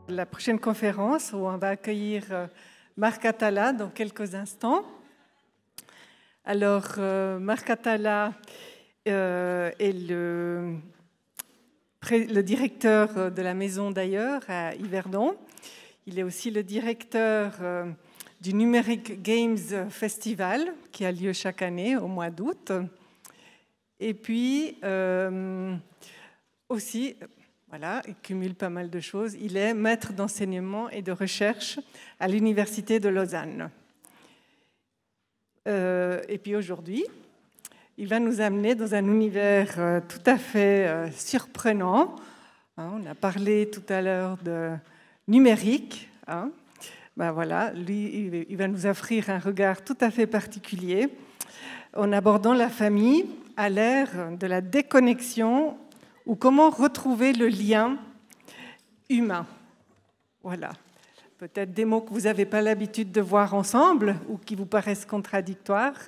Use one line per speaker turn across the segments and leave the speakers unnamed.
La prochaine conférence où on va accueillir Marc Atala dans quelques instants. Alors, Marc Atala est le directeur de la Maison d'Ailleurs à Yverdon. Il est aussi le directeur du Numeric Games Festival qui a lieu chaque année au mois d'août. Et puis, aussi... Voilà, il cumule pas mal de choses. Il est maître d'enseignement et de recherche à l'Université de Lausanne. Et puis aujourd'hui, il va nous amener dans un univers tout à fait surprenant. On a parlé tout à l'heure de numérique. Ben voilà, lui, il va nous offrir un regard tout à fait particulier en abordant la famille à l'ère de la déconnexion ou comment retrouver le lien humain. Voilà. Peut-être des mots que vous n'avez pas l'habitude de voir ensemble ou qui vous paraissent contradictoires.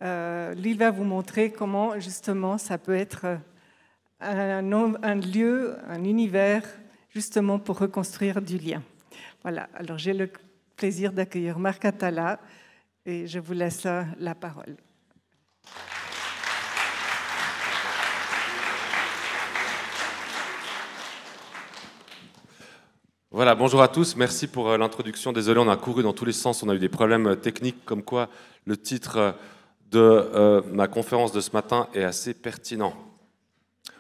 Lui, il va vous montrer comment, justement, ça peut être un lieu, un univers, justement, pour reconstruire du lien. Voilà. Alors, j'ai le plaisir d'accueillir Marc Atala et je vous laisse la parole.
Voilà, bonjour à tous, merci pour l'introduction. Désolé, on a couru dans tous les sens, on a eu des problèmes techniques, comme quoi le titre de ma conférence de ce matin est assez pertinent.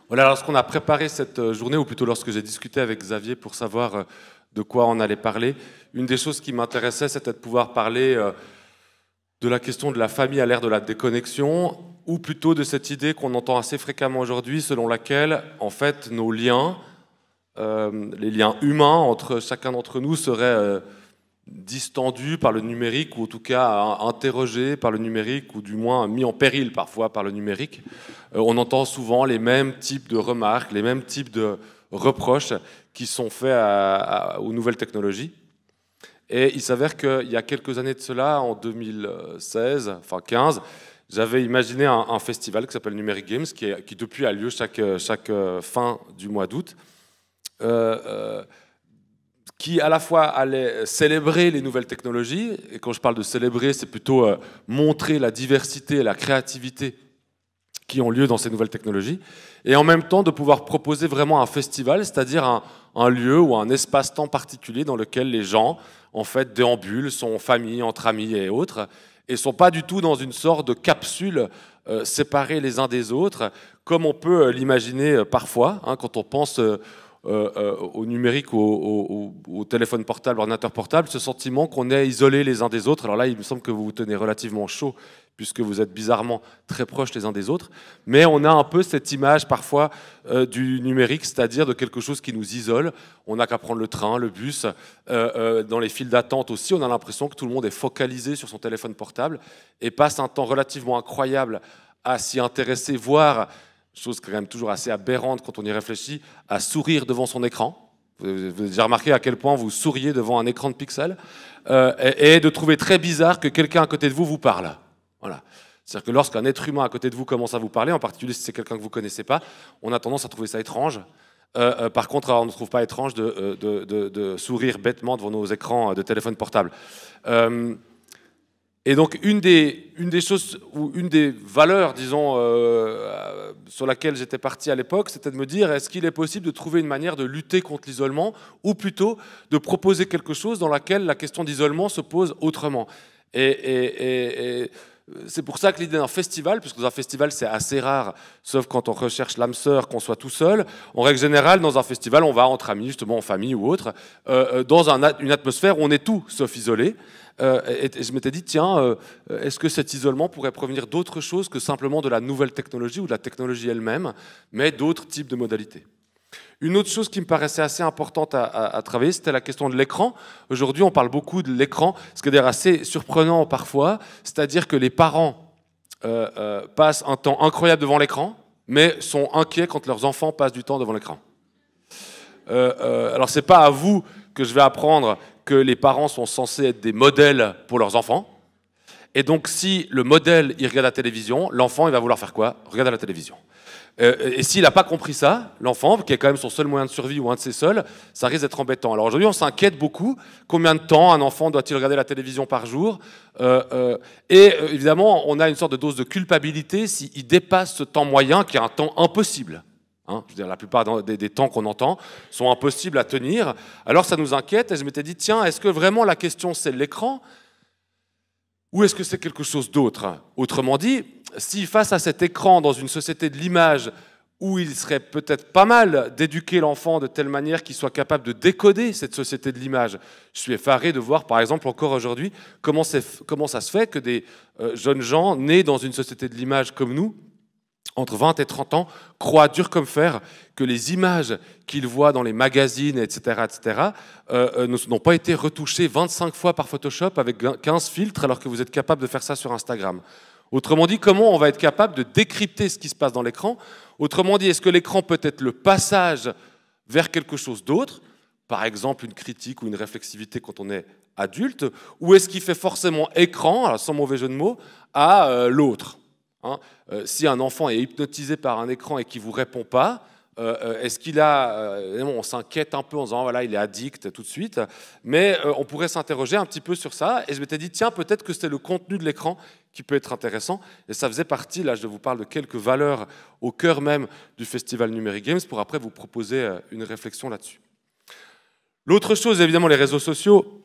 Voilà, lorsqu'on a préparé cette journée, ou plutôt lorsque j'ai discuté avec Xavier pour savoir de quoi on allait parler, une des choses qui m'intéressait, c'était de pouvoir parler de la question de la famille à l'ère de la déconnexion, ou plutôt de cette idée qu'on entend assez fréquemment aujourd'hui, selon laquelle, en fait, nos liens... les liens humains entre chacun d'entre nous seraient distendus par le numérique ou en tout cas interrogés par le numérique ou du moins mis en péril parfois par le numérique. On entend souvent les mêmes types de remarques, les mêmes types de reproches qui sont faits aux nouvelles technologies. Et il s'avère qu'il y a quelques années de cela, en 2016, enfin 15, j'avais imaginé un festival qui s'appelle Numeric Games qui depuis a lieu chaque fin du mois d'août. Qui à la fois allait célébrer les nouvelles technologies, et quand je parle de célébrer, c'est plutôt montrer la diversité et la créativité qui ont lieu dans ces nouvelles technologies, et en même temps de pouvoir proposer vraiment un festival, c'est-à-dire un lieu ou un espace-temps particulier dans lequel les gens, en fait, déambulent, sont en famille, entre amis et autres, et ne sont pas du tout dans une sorte de capsule séparée les uns des autres, comme on peut l'imaginer parfois, quand on pense... au numérique, au téléphone portable, ordinateur portable, ce sentiment qu'on est isolés les uns des autres. Alors là, il me semble que vous vous tenez relativement chaud, puisque vous êtes bizarrement très proches les uns des autres. Mais on a un peu cette image parfois du numérique, c'est-à-dire de quelque chose qui nous isole. On n'a qu'à prendre le train, le bus, dans les files d'attente aussi. On a l'impression que tout le monde est focalisé sur son téléphone portable et passe un temps relativement incroyable à s'y intéresser, voire... chose quand même toujours assez aberrante quand on y réfléchit, à sourire devant son écran. Vous avez déjà remarqué à quel point vous souriez devant un écran de pixels, et de trouver très bizarre que quelqu'un à côté de vous parle. Voilà. C'est-à-dire que lorsqu'un être humain à côté de vous commence à vous parler, en particulier si c'est quelqu'un que vous ne connaissez pas, on a tendance à trouver ça étrange. Par contre, on ne trouve pas étrange de sourire bêtement devant nos écrans de téléphone portable. Et donc, une des choses, ou une des valeurs, disons, sur laquelle j'étais parti à l'époque, c'était de me dire, est-ce qu'il est possible de trouver une manière de lutter contre l'isolement, ou plutôt de proposer quelque chose dans laquelle la question d'isolement se pose autrement. Et c'est pour ça que l'idée d'un festival, puisque dans un festival c'est assez rare, sauf quand on recherche l'âme sœur, qu'on soit tout seul, en règle générale, dans un festival, on va entre amis, justement en famille ou autre, dans une atmosphère où on est tout sauf isolé. Et je m'étais dit, tiens, est-ce que cet isolement pourrait provenir d'autre chose que simplement de la nouvelle technologie ou de la technologie elle-même, mais d'autres types de modalités. Une autre chose qui me paraissait assez importante à travailler, c'était la question de l'écran. Aujourd'hui, on parle beaucoup de l'écran, ce qui est d'ailleurs assez surprenant parfois, c'est-à-dire que les parents passent un temps incroyable devant l'écran, mais sont inquiets quand leurs enfants passent du temps devant l'écran. Alors, ce n'est pas à vous que je vais apprendre que les parents sont censés être des modèles pour leurs enfants. Et donc, si le modèle, il regarde la télévision, l'enfant, il va vouloir faire quoi? Regarder la télévision. Et s'il n'a pas compris ça, l'enfant, qui est quand même son seul moyen de survie ou un de ses seuls, ça risque d'être embêtant. Alors aujourd'hui, on s'inquiète beaucoup. Combien de temps un enfant doit-il regarder la télévision par jour? Évidemment, on a une sorte de dose de culpabilité s'il dépasse ce temps moyen, qui est un temps impossible. Hein, je veux dire, la plupart des temps qu'on entend sont impossibles à tenir. Alors ça nous inquiète, et je m'étais dit, tiens, est-ce que vraiment la question c'est l'écran? Ou est-ce que c'est quelque chose d'autre? Autrement dit, si face à cet écran, dans une société de l'image, où il serait peut-être pas mal d'éduquer l'enfant de telle manière qu'il soit capable de décoder cette société de l'image. Je suis effaré de voir, par exemple, encore aujourd'hui, comment ça se fait que des jeunes gens nés dans une société de l'image comme nous, entre 20 et 30 ans, croient dur comme fer que les images qu'ils voient dans les magazines, etc., n'ont pas été retouchées 25 fois par Photoshop avec 15 filtres, alors que vous êtes capable de faire ça sur Instagram. Autrement dit, comment on va être capable de décrypter ce qui se passe dans l'écran? Autrement dit, est-ce que l'écran peut être le passage vers quelque chose d'autre, par exemple une critique ou une réflexivité quand on est adulte, ou est-ce qu'il fait forcément écran, alors sans mauvais jeu de mots, à l'autre? Hein, si un enfant est hypnotisé par un écran et qu'il ne vous répond pas, est-ce qu'il a... on s'inquiète un peu en disant, voilà, il est addict tout de suite, mais on pourrait s'interroger un petit peu sur ça, et je m'étais dit, tiens, peut-être que c'est le contenu de l'écran qui peut être intéressant, et ça faisait partie, là je vous parle de quelques valeurs au cœur même du Festival Numérique Games, pour après vous proposer une réflexion là-dessus. L'autre chose, évidemment, les réseaux sociaux,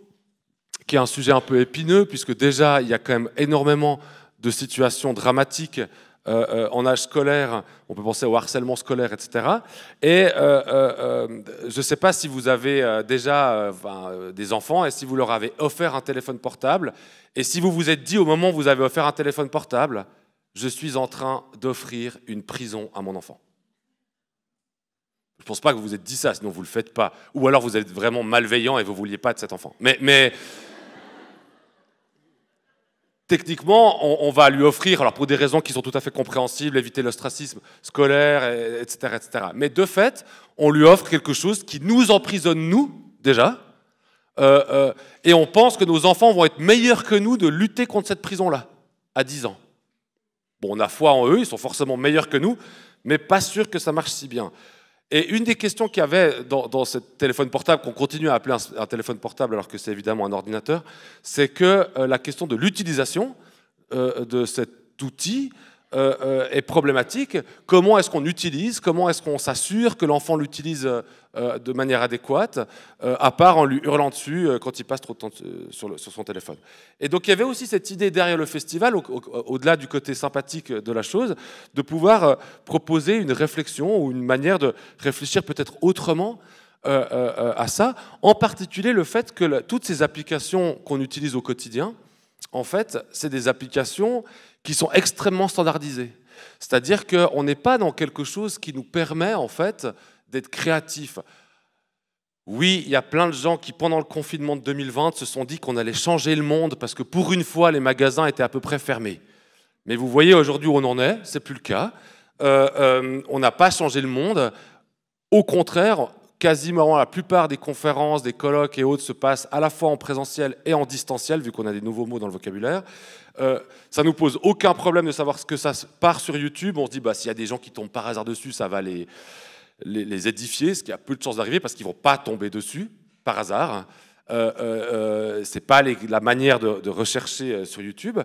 qui est un sujet un peu épineux, puisque déjà, il y a quand même énormément de situations dramatiques en âge scolaire, on peut penser au harcèlement scolaire, etc. Et je ne sais pas si vous avez déjà des enfants et si vous leur avez offert un téléphone portable, et si vous vous êtes dit au moment où vous avez offert un téléphone portable, je suis en train d'offrir une prison à mon enfant. Je ne pense pas que vous vous êtes dit ça, sinon vous ne le faites pas. Ou alors vous êtes vraiment malveillant et vous ne vouliez pas de cet enfant. Mais techniquement, on va lui offrir, alors pour des raisons qui sont tout à fait compréhensibles, éviter l'ostracisme scolaire, etc., etc. Mais de fait, on lui offre quelque chose qui nous emprisonne, nous, déjà, et on pense que nos enfants vont être meilleurs que nous de lutter contre cette prison-là, à 10 ans. Bon, on a foi en eux, ils sont forcément meilleurs que nous, mais pas sûr que ça marche si bien. Et une des questions qu'il y avait dans ce téléphone portable, qu'on continue à appeler un téléphone portable alors que c'est évidemment un ordinateur, c'est que la question de l'utilisation de cet outil est problématique. Comment est-ce qu'on utilise? Comment est-ce qu'on s'assure que l'enfant l'utilise de manière adéquate, à part en lui hurlant dessus quand il passe trop de temps sur son téléphone. Et donc il y avait aussi cette idée derrière le festival, au-delà du côté sympathique de la chose, de pouvoir proposer une réflexion ou une manière de réfléchir peut-être autrement à ça, en particulier le fait que toutes ces applications qu'on utilise au quotidien, en fait, c'est des applications qui sont extrêmement standardisées. C'est-à-dire qu'on n'est pas dans quelque chose qui nous permet, en fait, d'être créatif. Oui, il y a plein de gens qui, pendant le confinement de 2020, se sont dit qu'on allait changer le monde parce que pour une fois, les magasins étaient à peu près fermés. Mais vous voyez aujourd'hui où on en est, c'est plus le cas. On n'a pas changé le monde. Au contraire, quasiment la plupart des conférences, des colloques et autres se passent à la fois en présentiel et en distanciel, vu qu'on a des nouveaux mots dans le vocabulaire. Ça ne nous pose aucun problème de savoir ce que ça part sur YouTube. On se dit, bah, s'il y a des gens qui tombent par hasard dessus, ça va les édifier, ce qui a peu de chances d'arriver parce qu'ils ne vont pas tomber dessus par hasard. Ce n'est pas la manière de rechercher sur YouTube.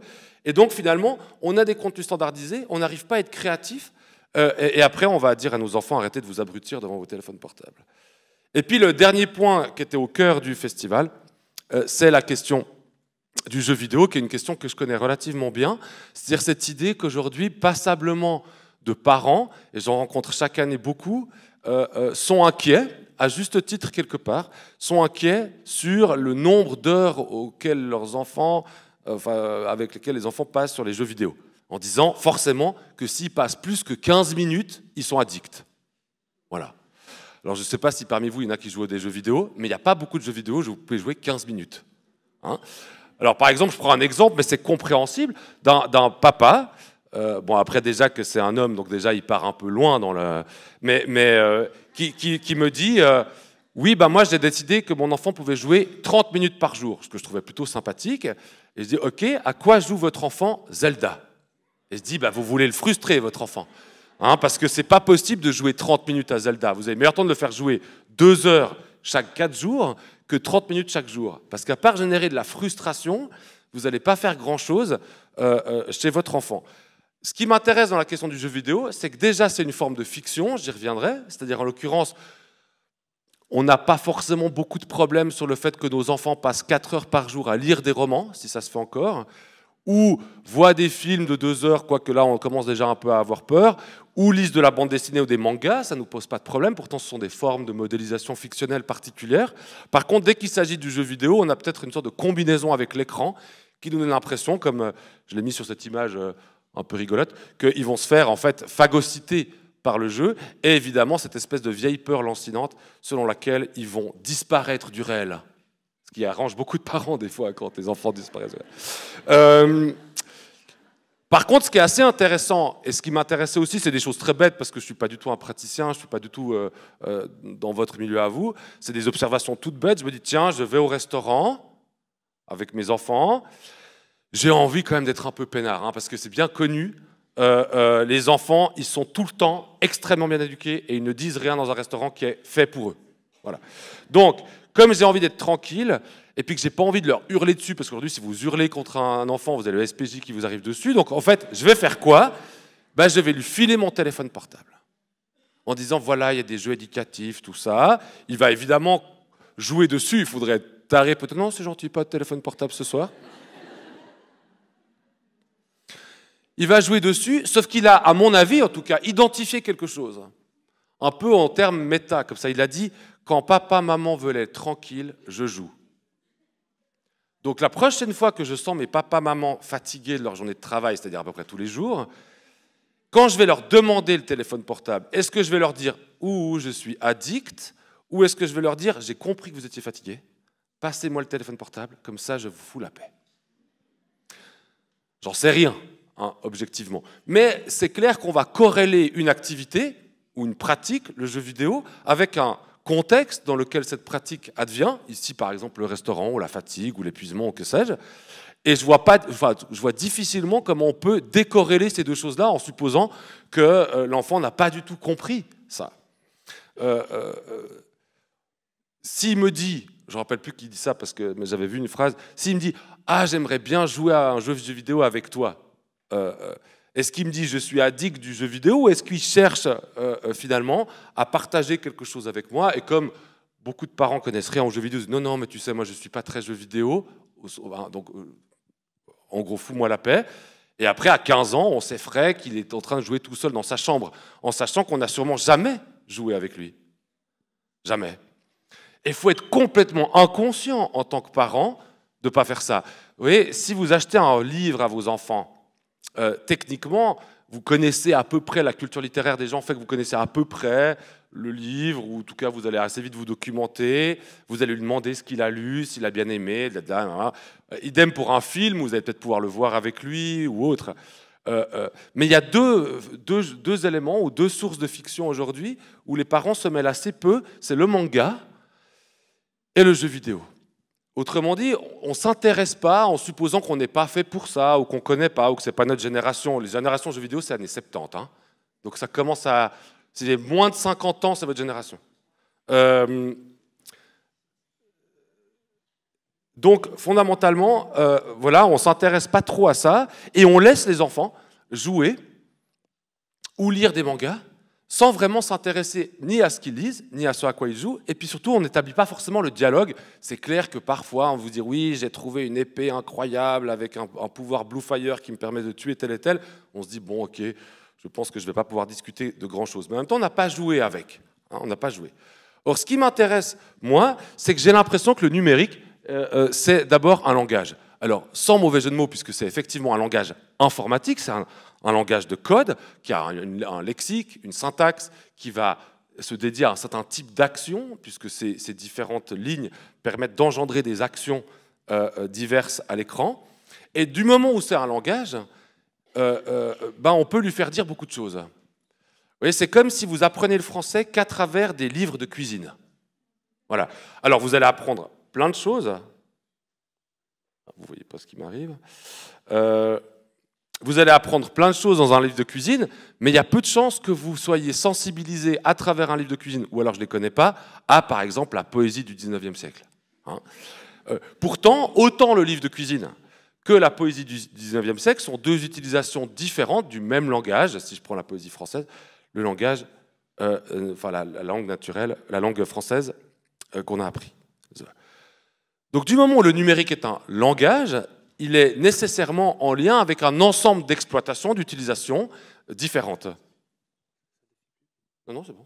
Et donc, finalement, on a des contenus standardisés, on n'arrive pas à être créatif. Et après, on va dire à nos enfants, arrêtez de vous abrutir devant vos téléphones portables. Et puis, le dernier point qui était au cœur du festival, c'est la question du jeu vidéo, qui est une question que je connais relativement bien. C'est-à-dire cette idée qu'aujourd'hui, passablement de parents, et j'en rencontre chaque année beaucoup, sont inquiets, à juste titre quelque part, sont inquiets sur le nombre d'heures auxquelles leurs enfants, avec lesquelles les enfants passent sur les jeux vidéo, en disant forcément que s'ils passent plus que 15 minutes, ils sont addicts. Voilà. Alors je ne sais pas si parmi vous, il y en a qui jouent à des jeux vidéo, mais il n'y a pas beaucoup de jeux vidéo où vous pouvez jouer 15 minutes. Hein? Alors par exemple, je prends un exemple, mais c'est compréhensible, d'un papa. Bon, après déjà que c'est un homme, donc déjà il part un peu loin dans le... Mais qui me dit oui, bah moi j'ai décidé que mon enfant pouvait jouer 30 minutes par jour, ce que je trouvais plutôt sympathique. Et je dis, OK, à quoi joue votre enfant? Zelda. Et je dis, bah, vous voulez le frustrer, votre enfant. Hein, parce que c'est pas possible de jouer 30 minutes à Zelda. Vous avez meilleur temps de le faire jouer 2 heures chaque 4 jours que 30 minutes chaque jour. Parce qu'à part générer de la frustration, vous n'allez pas faire grand-chose chez votre enfant. Ce qui m'intéresse dans la question du jeu vidéo, c'est que déjà, c'est une forme de fiction, j'y reviendrai. C'est-à-dire, en l'occurrence, on n'a pas forcément beaucoup de problèmes sur le fait que nos enfants passent 4 heures par jour à lire des romans, si ça se fait encore, ou voient des films de 2 heures, quoique là, on commence déjà un peu à avoir peur, ou lisent de la bande dessinée ou des mangas, ça ne nous pose pas de problème, pourtant ce sont des formes de modélisation fictionnelle particulières. Par contre, dès qu'il s'agit du jeu vidéo, on a peut-être une sorte de combinaison avec l'écran qui nous donne l'impression, comme je l'ai mis sur cette image un peu rigolote, qu'ils vont se faire en fait phagocyter par le jeu, et évidemment cette espèce de vieille peur lancinante selon laquelle ils vont disparaître du réel. Ce qui arrange beaucoup de parents des fois quand les enfants disparaissent. Par contre, ce qui est assez intéressant, et ce qui m'intéressait aussi, c'est des choses très bêtes, parce que je ne suis pas du tout un praticien, je ne suis pas du tout dans votre milieu à vous, c'est des observations toutes bêtes. Je me dis, tiens, je vais au restaurant avec mes enfants, j'ai envie quand même d'être un peu peinard, hein, parce que c'est bien connu, les enfants, ils sont tout le temps extrêmement bien éduqués, et ils ne disent rien dans un restaurant qui est fait pour eux. Voilà. Donc, comme j'ai envie d'être tranquille, et puis que j'ai pas envie de leur hurler dessus, parce qu'aujourd'hui, si vous hurlez contre un enfant, vous avez le SPJ qui vous arrive dessus. Donc, en fait, je vais faire quoi? Ben, je vais lui filer mon téléphone portable. En disant, voilà, il y a des jeux éducatifs, tout ça. Il va évidemment jouer dessus. Il faudrait être taré, peut-être. Non, c'est gentil, pas de téléphone portable ce soir. Il va jouer dessus, sauf qu'il a, à mon avis, en tout cas, identifié quelque chose. Un peu en termes méta, comme ça. Il a dit, quand papa, maman veulent être tranquilles, je joue. Donc la prochaine fois que je sens mes papas, maman fatigués de leur journée de travail, c'est-à-dire à peu près tous les jours, quand je vais leur demander le téléphone portable, est-ce que je vais leur dire « Ouh, je suis addict » ou est-ce que je vais leur dire « J'ai compris que vous étiez fatigué, passez-moi le téléphone portable, comme ça je vous fous la paix ». J'en sais rien, hein, objectivement. Mais c'est clair qu'on va corréler une activité ou une pratique, le jeu vidéo, avec un contexte dans lequel cette pratique advient, ici par exemple le restaurant ou la fatigue ou l'épuisement ou que sais-je, et je vois difficilement comment on peut décorréler ces deux choses-là en supposant que l'enfant n'a pas du tout compris ça. S'il me dit, je ne me rappelle plus qui dit ça parce que j'avais vu une phrase, s'il me dit « Ah, j'aimerais bien jouer à un jeu vidéo avec toi », est-ce qu'il me dit « je suis addict du jeu vidéo » ou est-ce qu'il cherche finalement à partager quelque chose avec moi? Et comme beaucoup de parents connaissent rien aux jeux vidéo, ils disent « non, non, mais tu sais, moi je ne suis pas très jeu vidéo, donc en gros, fous-moi la paix ». Et après, à 15 ans, on s'effraie qu'il est en train de jouer tout seul dans sa chambre, en sachant qu'on n'a sûrement jamais joué avec lui. Jamais. Et il faut être complètement inconscient en tant que parent de ne pas faire ça. Vous voyez, si vous achetez un livre à vos enfants, techniquement, vous connaissez à peu près la culture littéraire des gens, fait que vous connaissez à peu près le livre, ou en tout cas vous allez assez vite vous documenter, vous allez lui demander ce qu'il a lu, s'il a bien aimé, idem pour un film, vous allez peut-être pouvoir le voir avec lui ou autre. Mais il y a deux éléments ou deux sources de fiction aujourd'hui où les parents se mêlent assez peu, c'est le manga et le jeu vidéo. Autrement dit, on ne s'intéresse pas en supposant qu'on n'est pas fait pour ça, ou qu'on ne connaît pas, ou que ce n'est pas notre génération. Les générations jeux vidéo, c'est années 70. Hein. Donc ça commence à... C'est moins de 50 ans, c'est votre génération. Donc, fondamentalement, voilà, on ne s'intéresse pas trop à ça, et on laisse les enfants jouer ou lire des mangas, sans vraiment s'intéresser ni à ce qu'ils lisent, ni à ce à quoi ils jouent. Et puis surtout, on n'établit pas forcément le dialogue. C'est clair que parfois, on vous dit « oui, j'ai trouvé une épée incroyable avec un pouvoir Blue Fire qui me permet de tuer tel et tel ». On se dit « bon, ok, je pense que je ne vais pas pouvoir discuter de grand-chose ». Mais en même temps, on n'a pas joué avec. Hein, on n'a pas joué. Or, ce qui m'intéresse, moi, c'est que j'ai l'impression que le numérique, c'est d'abord un langage. Alors, sans mauvais jeu de mots, puisque c'est effectivement un langage informatique, c'est un langage de code qui a un lexique, une syntaxe, qui va se dédier à un certain type d'action, puisque ces différentes lignes permettent d'engendrer des actions diverses à l'écran. Et du moment où c'est un langage, on peut lui faire dire beaucoup de choses. Vous voyez, c'est comme si vous apprenez le français qu'à travers des livres de cuisine. Voilà. Alors, vous allez apprendre plein de choses. Vous voyez pas ce qui m'arrive. Vous allez apprendre plein de choses dans un livre de cuisine, mais il y a peu de chances que vous soyez sensibilisé à travers un livre de cuisine, ou alors je ne les connais pas, à par exemple la poésie du 19e siècle. Hein. Pourtant, autant le livre de cuisine que la poésie du 19e siècle sont deux utilisations différentes du même langage. Si je prends la poésie française, le langage, enfin la langue naturelle, la langue française qu'on a appris. Donc du moment où le numérique est un langage, il est nécessairement en lien avec un ensemble d'exploitations, d'utilisations différentes. Non, c'est bon.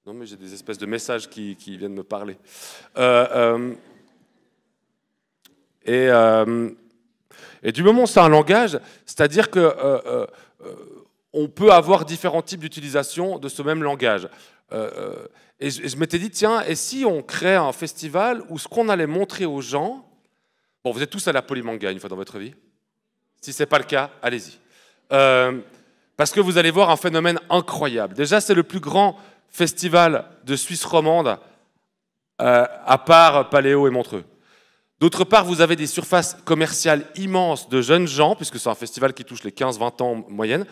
Non, mais j'ai des espèces de messages qui viennent me parler. Et du moment où c'est un langage, c'est-à-dire que on peut avoir différents types d'utilisation de ce même langage. Et je m'étais dit, tiens, et si on crée un festival où ce qu'on allait montrer aux gens... Bon, vous êtes tous à la Polymanga une fois dans votre vie. Si ce n'est pas le cas, allez-y. Parce que vous allez voir un phénomène incroyable. Déjà, c'est le plus grand festival de Suisse romande, à part Paléo et Montreux. D'autre part, vous avez des surfaces commerciales immenses de jeunes gens, puisque c'est un festival qui touche les 15-20 ans en moyenne,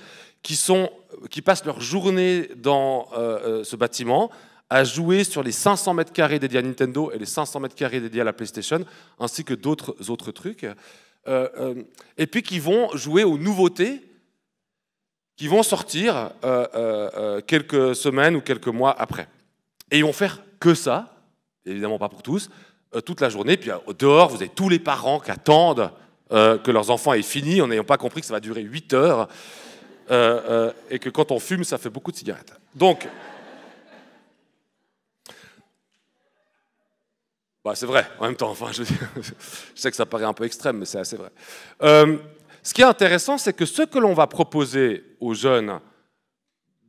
qui passent leur journée dans ce bâtiment, à jouer sur les 500 mètres carrés dédiés à Nintendo et les 500 mètres carrés dédiés à la PlayStation, ainsi que d'autres autres trucs, et puis qui vont jouer aux nouveautés qui vont sortir quelques semaines ou quelques mois après. Et ils vont faire que ça, évidemment pas pour tous, toute la journée, puis dehors, vous avez tous les parents qui attendent que leurs enfants aient fini, en n'ayant pas compris que ça va durer 8 heures, et que quand on fume, ça fait beaucoup de cigarettes. Donc... Bah, c'est vrai, en même temps, enfin, je sais que ça paraît un peu extrême, mais c'est assez vrai. Ce qui est intéressant, c'est que ce que l'on va proposer aux jeunes,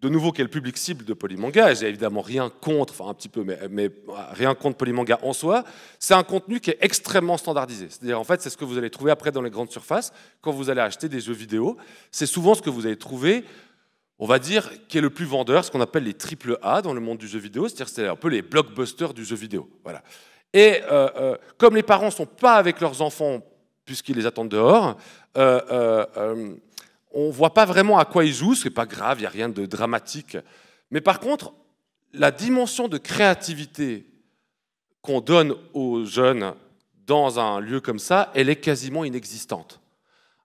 de nouveau qui est le public cible de Polymanga, et j'ai évidemment rien contre, enfin un petit peu, mais rien contre Polymanga en soi, c'est un contenu qui est extrêmement standardisé. C'est-à-dire, en fait, c'est ce que vous allez trouver après dans les grandes surfaces, quand vous allez acheter des jeux vidéo, c'est souvent ce que vous allez trouver, on va dire, qui est le plus vendeur, ce qu'on appelle les AAA dans le monde du jeu vidéo, c'est-à-dire c'est un peu les blockbusters du jeu vidéo. Voilà. Et comme les parents ne sont pas avec leurs enfants, puisqu'ils les attendent dehors, on ne voit pas vraiment à quoi ils jouent, ce n'est pas grave, il n'y a rien de dramatique. Mais par contre, la dimension de créativité qu'on donne aux jeunes dans un lieu comme ça, elle est quasiment inexistante.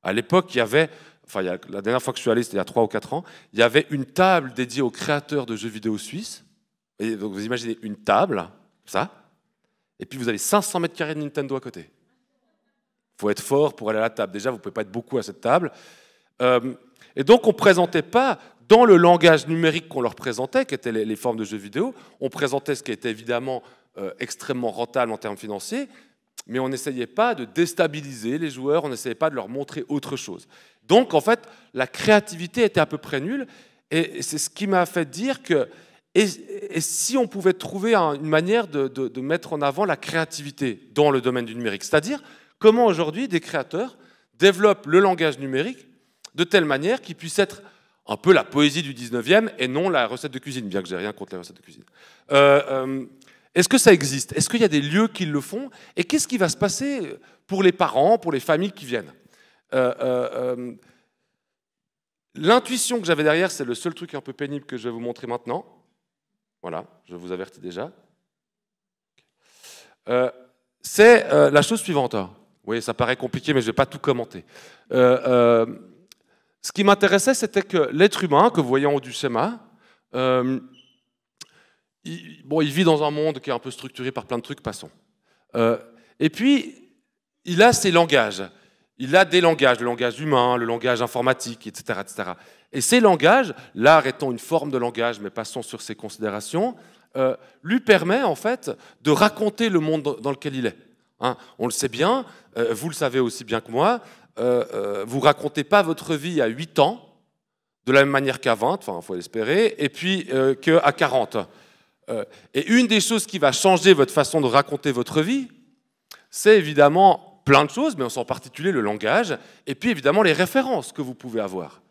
À l'époque, il y avait, enfin la dernière fois que je suis allé, c'était il y a 3 ou 4 ans, il y avait une table dédiée aux créateurs de jeux vidéo suisses. Et donc vous imaginez une table, ça, et puis vous avez 500 mètres carrés de Nintendo à côté. Il faut être fort pour aller à la table. Déjà, vous ne pouvez pas être beaucoup à cette table. Et donc, on ne présentait pas, dans le langage numérique qu'on leur présentait, qui étaient les formes de jeux vidéo, on présentait ce qui était évidemment extrêmement rentable en termes financiers, mais on n'essayait pas de déstabiliser les joueurs, on n'essayait pas de leur montrer autre chose. Donc, en fait, la créativité était à peu près nulle, et c'est ce qui m'a fait dire que et si on pouvait trouver une manière de mettre en avant la créativité dans le domaine du numérique, c'est-à-dire comment aujourd'hui des créateurs développent le langage numérique de telle manière qu'il puisse être un peu la poésie du 19e et non la recette de cuisine, bien que j'ai rien contre les recettes de cuisine. Est-ce que ça existe? Est-ce qu'il y a des lieux qui le font? Et qu'est-ce qui va se passer pour les parents, pour les familles qui viennent? L'intuition que j'avais derrière, c'est le seul truc un peu pénible que je vais vous montrer maintenant. Voilà, je vous avertis déjà. C'est la chose suivante. Oui, ça paraît compliqué, mais je ne vais pas tout commenter. Ce qui m'intéressait, c'était que l'être humain, que vous voyez en haut du schéma, il vit dans un monde qui est un peu structuré par plein de trucs, passons. Et puis, il a ses langages. Il a des langages, le langage humain, le langage informatique, etc. etc. Et ces langages, là, arrêtons une forme de langage, mais passons sur ces considérations, lui permet en fait de raconter le monde dans lequel il est. Hein, on le sait bien, vous le savez aussi bien que moi, vous ne racontez pas votre vie à 8 ans, de la même manière qu'à 20, enfin, il faut l'espérer, et puis qu'à 40. Et une des choses qui va changer votre façon de raconter votre vie, c'est évidemment plein de choses, mais en particulier le langage, et puis évidemment les références que vous pouvez avoir.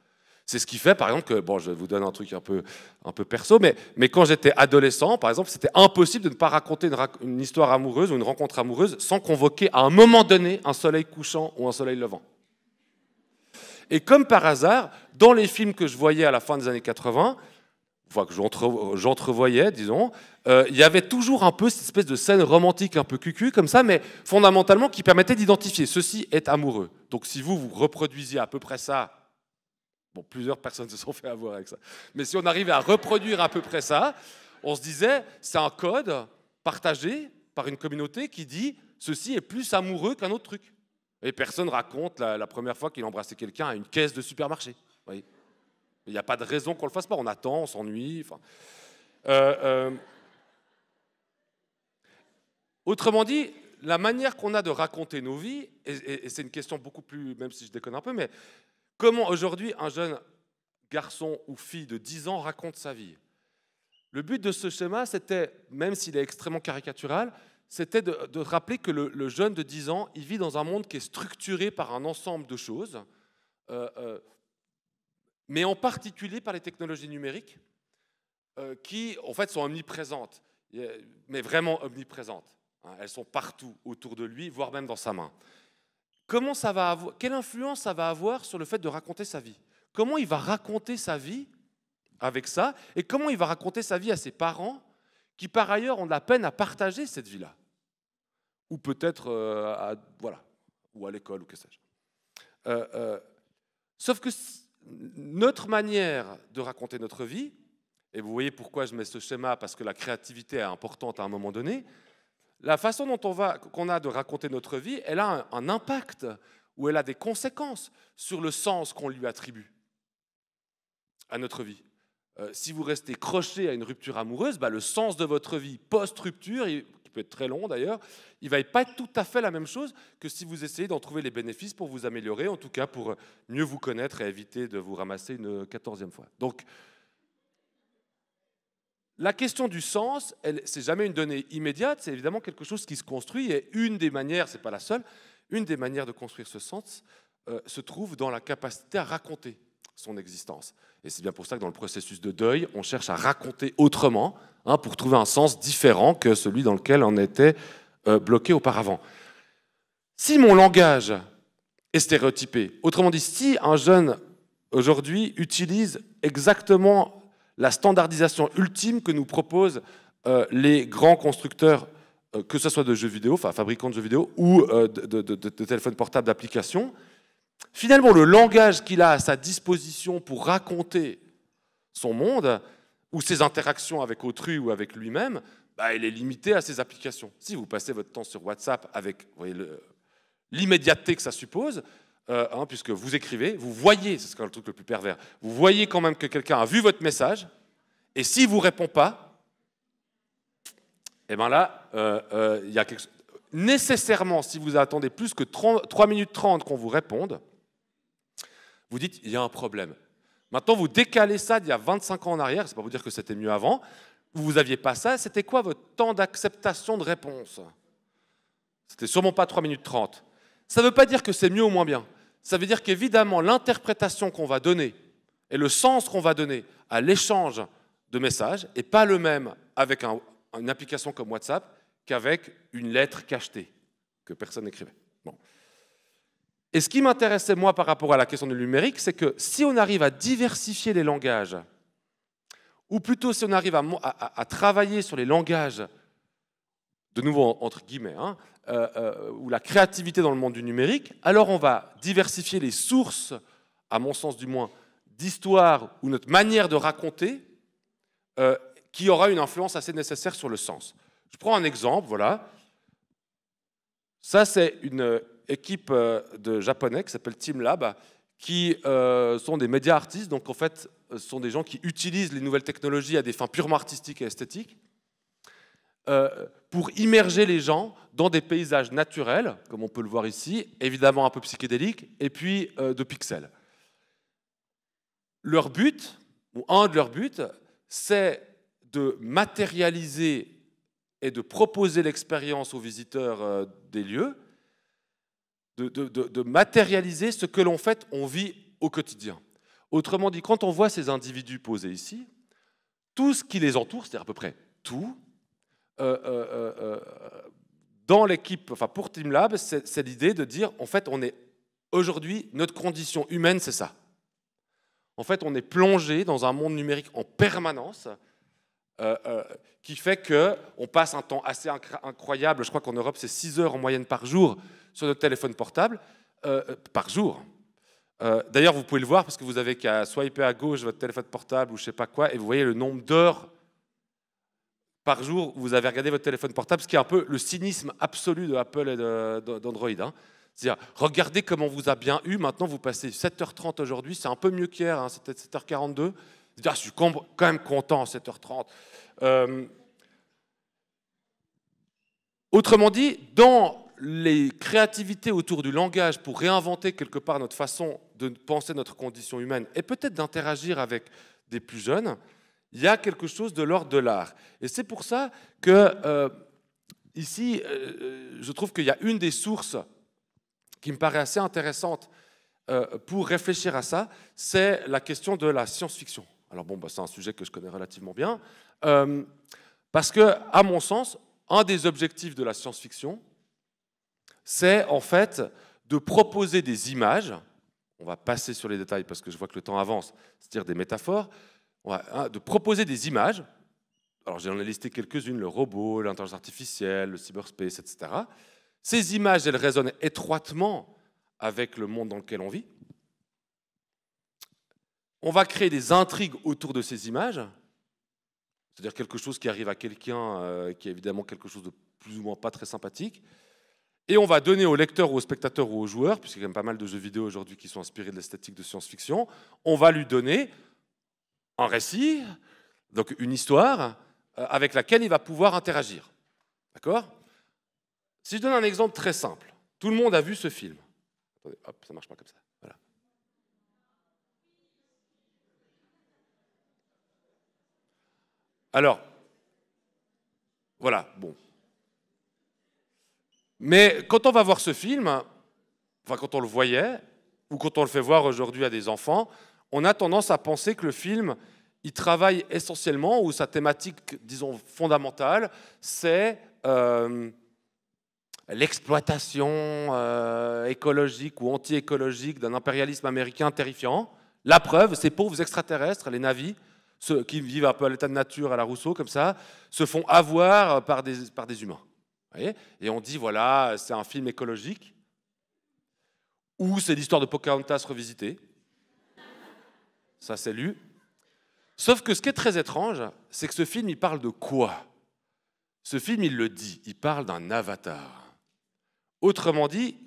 C'est ce qui fait, par exemple, que, bon, je vous donne un truc un peu perso, mais quand j'étais adolescent, par exemple, c'était impossible de ne pas raconter une histoire amoureuse ou une rencontre amoureuse sans convoquer à un moment donné un soleil couchant ou un soleil levant. Et comme par hasard, dans les films que je voyais à la fin des années 80, enfin que j'entrevoyais, disons, il y avait toujours un peu cette espèce de scène romantique un peu cucu comme ça, mais fondamentalement qui permettait d'identifier ceci est amoureux. Donc si vous reproduisiez à peu près ça, bon, plusieurs personnes se sont fait avoir avec ça, mais si on arrivait à reproduire à peu près ça, on se disait c'est un code partagé par une communauté qui dit ceci est plus amoureux qu'un autre truc. Et personne raconte la première fois qu'il embrassait quelqu'un à une caisse de supermarché. Vous voyez, il n'y a pas de raison qu'on ne le fasse pas. On attend, on s'ennuie. Enfin, autrement dit, la manière qu'on a de raconter nos vies, et c'est une question beaucoup plus, même si je déconne un peu, mais comment aujourd'hui un jeune garçon ou fille de 10 ans raconte sa vie? Le but de ce schéma, c'était, même s'il est extrêmement caricatural, c'était de rappeler que le jeune de 10 ans, il vit dans un monde qui est structuré par un ensemble de choses, mais en particulier par les technologies numériques, qui, en fait, sont omniprésentes, mais vraiment omniprésentes. Elles sont partout autour de lui, voire même dans sa main. Quelle influence ça va avoir sur le fait de raconter sa vie? Comment il va raconter sa vie avec ça? Et comment il va raconter sa vie à ses parents, qui par ailleurs ont de la peine à partager cette vie-là? Ou peut-être voilà, ou à l'école, ou que sais-je. Sauf que notre manière de raconter notre vie, et vous voyez pourquoi je mets ce schéma, parce que la créativité est importante à un moment donné, la façon dont qu'on a de raconter notre vie, elle a un impact, ou elle a des conséquences sur le sens qu'on lui attribue à notre vie. Si vous restez croché à une rupture amoureuse, le sens de votre vie post-rupture, qui peut être très long d'ailleurs, il ne va pas être tout à fait la même chose que si vous essayez d'en trouver les bénéfices pour vous améliorer, en tout cas pour mieux vous connaître et éviter de vous ramasser une 14e fois. Donc, la question du sens, ce n'est jamais une donnée immédiate, c'est évidemment quelque chose qui se construit, et une des manières, ce n'est pas la seule, une des manières de construire ce sens se trouve dans la capacité à raconter son existence. Et c'est bien pour ça que dans le processus de deuil, on cherche à raconter autrement, pour trouver un sens différent que celui dans lequel on était bloqué auparavant. Si mon langage est stéréotypé, autrement dit, si un jeune aujourd'hui utilise exactement la standardisation ultime que nous proposent les grands constructeurs, que ce soit de jeux vidéo, enfin fabricants de jeux vidéo, ou de téléphones portables d'applications, finalement, le langage qu'il a à sa disposition pour raconter son monde ou ses interactions avec autrui ou avec lui-même, il est limité à ses applications. Si vous passez votre temps sur WhatsApp avec l'immédiateté que ça suppose, puisque vous écrivez, vous voyez, c'est le truc le plus pervers, vous voyez quand même que quelqu'un a vu votre message, et s'il ne vous répond pas, et là, il y a quelque chose. Nécessairement, si vous attendez plus que 3 minutes 30 qu'on vous réponde, vous dites, il y a un problème. Maintenant, vous décalez ça d'il y a 25 ans en arrière, c'est pas vous dire que c'était mieux avant, vous n'aviez pas ça, c'était quoi votre temps d'acceptation de réponse? C'était sûrement pas 3 minutes 30. Ça ne veut pas dire que c'est mieux ou moins bien. Ça veut dire qu'évidemment, l'interprétation qu'on va donner et le sens qu'on va donner à l'échange de messages n'est pas le même avec une application comme WhatsApp qu'avec une lettre cachetée que personne n'écrivait. Bon. Et ce qui m'intéressait, moi, par rapport à la question du numérique, c'est que si on arrive à diversifier les langages, ou plutôt si on arrive à travailler sur les langages, de nouveau entre guillemets, ou la créativité dans le monde du numérique, alors on va diversifier les sources, à mon sens du moins, d'histoire ou notre manière de raconter, qui aura une influence assez nécessaire sur le sens. Je prends un exemple, voilà. Ça, c'est une équipe de Japonais qui s'appelle TeamLab, qui sont des médias artistes, donc en fait, ce sont des gens qui utilisent les nouvelles technologies à des fins purement artistiques et esthétiques, pour immerger les gens dans des paysages naturels, comme on peut le voir ici, évidemment un peu psychédéliques, et puis de pixels. Leur but, ou un de leurs buts, c'est de matérialiser et de proposer l'expérience aux visiteurs des lieux, de matérialiser ce que l'on fait, on vit au quotidien. Autrement dit, quand on voit ces individus posés ici, tout ce qui les entoure, c'est-à-dire à peu près tout, dans l'équipe, enfin pour TeamLab, c'est l'idée de dire, en fait, on est aujourd'hui, notre condition humaine, c'est ça. En fait, on est plongé dans un monde numérique en permanence, qui fait qu'on passe un temps assez incroyable, je crois qu'en Europe, c'est 6 heures en moyenne par jour sur notre téléphone portable, par jour. D'ailleurs, vous pouvez le voir parce que vous avez qu'à swiper à gauche votre téléphone portable ou je ne sais pas quoi, et vous voyez le nombre d'heures par jour où vous avez regardé votre téléphone portable, ce qui est un peu le cynisme absolu de Apple et d'Android. Hein. C'est-à-dire, regardez comment on vous a bien eu, maintenant vous passez 7h30 aujourd'hui, c'est un peu mieux qu'hier, hein, c'était 7h42. Je suis quand même content, 7h30. Autrement dit, dans les créativités autour du langage pour réinventer quelque part notre façon de penser notre condition humaine et peut-être d'interagir avec des plus jeunes, il y a quelque chose de l'ordre de l'art. Et c'est pour ça que, ici, je trouve qu'il y a une des sources qui me paraît assez intéressante pour réfléchir à ça, c'est la question de la science-fiction. Alors bon, c'est un sujet que je connais relativement bien, parce que, à mon sens, un des objectifs de la science-fiction, c'est en fait de proposer des images, on va passer sur les détails parce que je vois que le temps avance, c'est-à-dire des métaphores, de proposer des images, alors j'en ai listé quelques-unes, le robot, l'intelligence artificielle, le cyberspace, etc. Ces images, elles résonnent étroitement avec le monde dans lequel on vit. On va créer des intrigues autour de ces images, c'est-à-dire quelque chose qui arrive à quelqu'un qui est évidemment quelque chose de plus ou moins pas très sympathique. Et on va donner aux lecteurs ou aux spectateurs ou aux joueurs, puisqu'il y a quand même pas mal de jeux vidéo aujourd'hui qui sont inspirés de l'esthétique de science-fiction, on va lui donner un récit, donc une histoire, avec laquelle il va pouvoir interagir. D'accord ? Si je donne un exemple très simple, tout le monde a vu ce film. Attendez, hop, ça ne marche pas comme ça. Voilà. Alors, voilà, bon. Mais quand on va voir ce film, enfin quand on le voyait, ou quand on le fait voir aujourd'hui à des enfants, on a tendance à penser que le film, il travaille essentiellement, ou sa thématique, disons, fondamentale, c'est l'exploitation écologique ou anti-écologique d'un impérialisme américain terrifiant. La preuve, ces pauvres extraterrestres, les navis, ceux qui vivent un peu à l'état de nature, à la Rousseau, comme ça, se font avoir par des humains. Vous voyez ? Et on dit, voilà, c'est un film écologique, ou c'est l'histoire de Pocahontas revisitée. Ça, c'est lu. Sauf que ce qui est très étrange, c'est que ce film, il parle de quoi ? Ce film, il le dit, il parle d'un avatar. Autrement dit,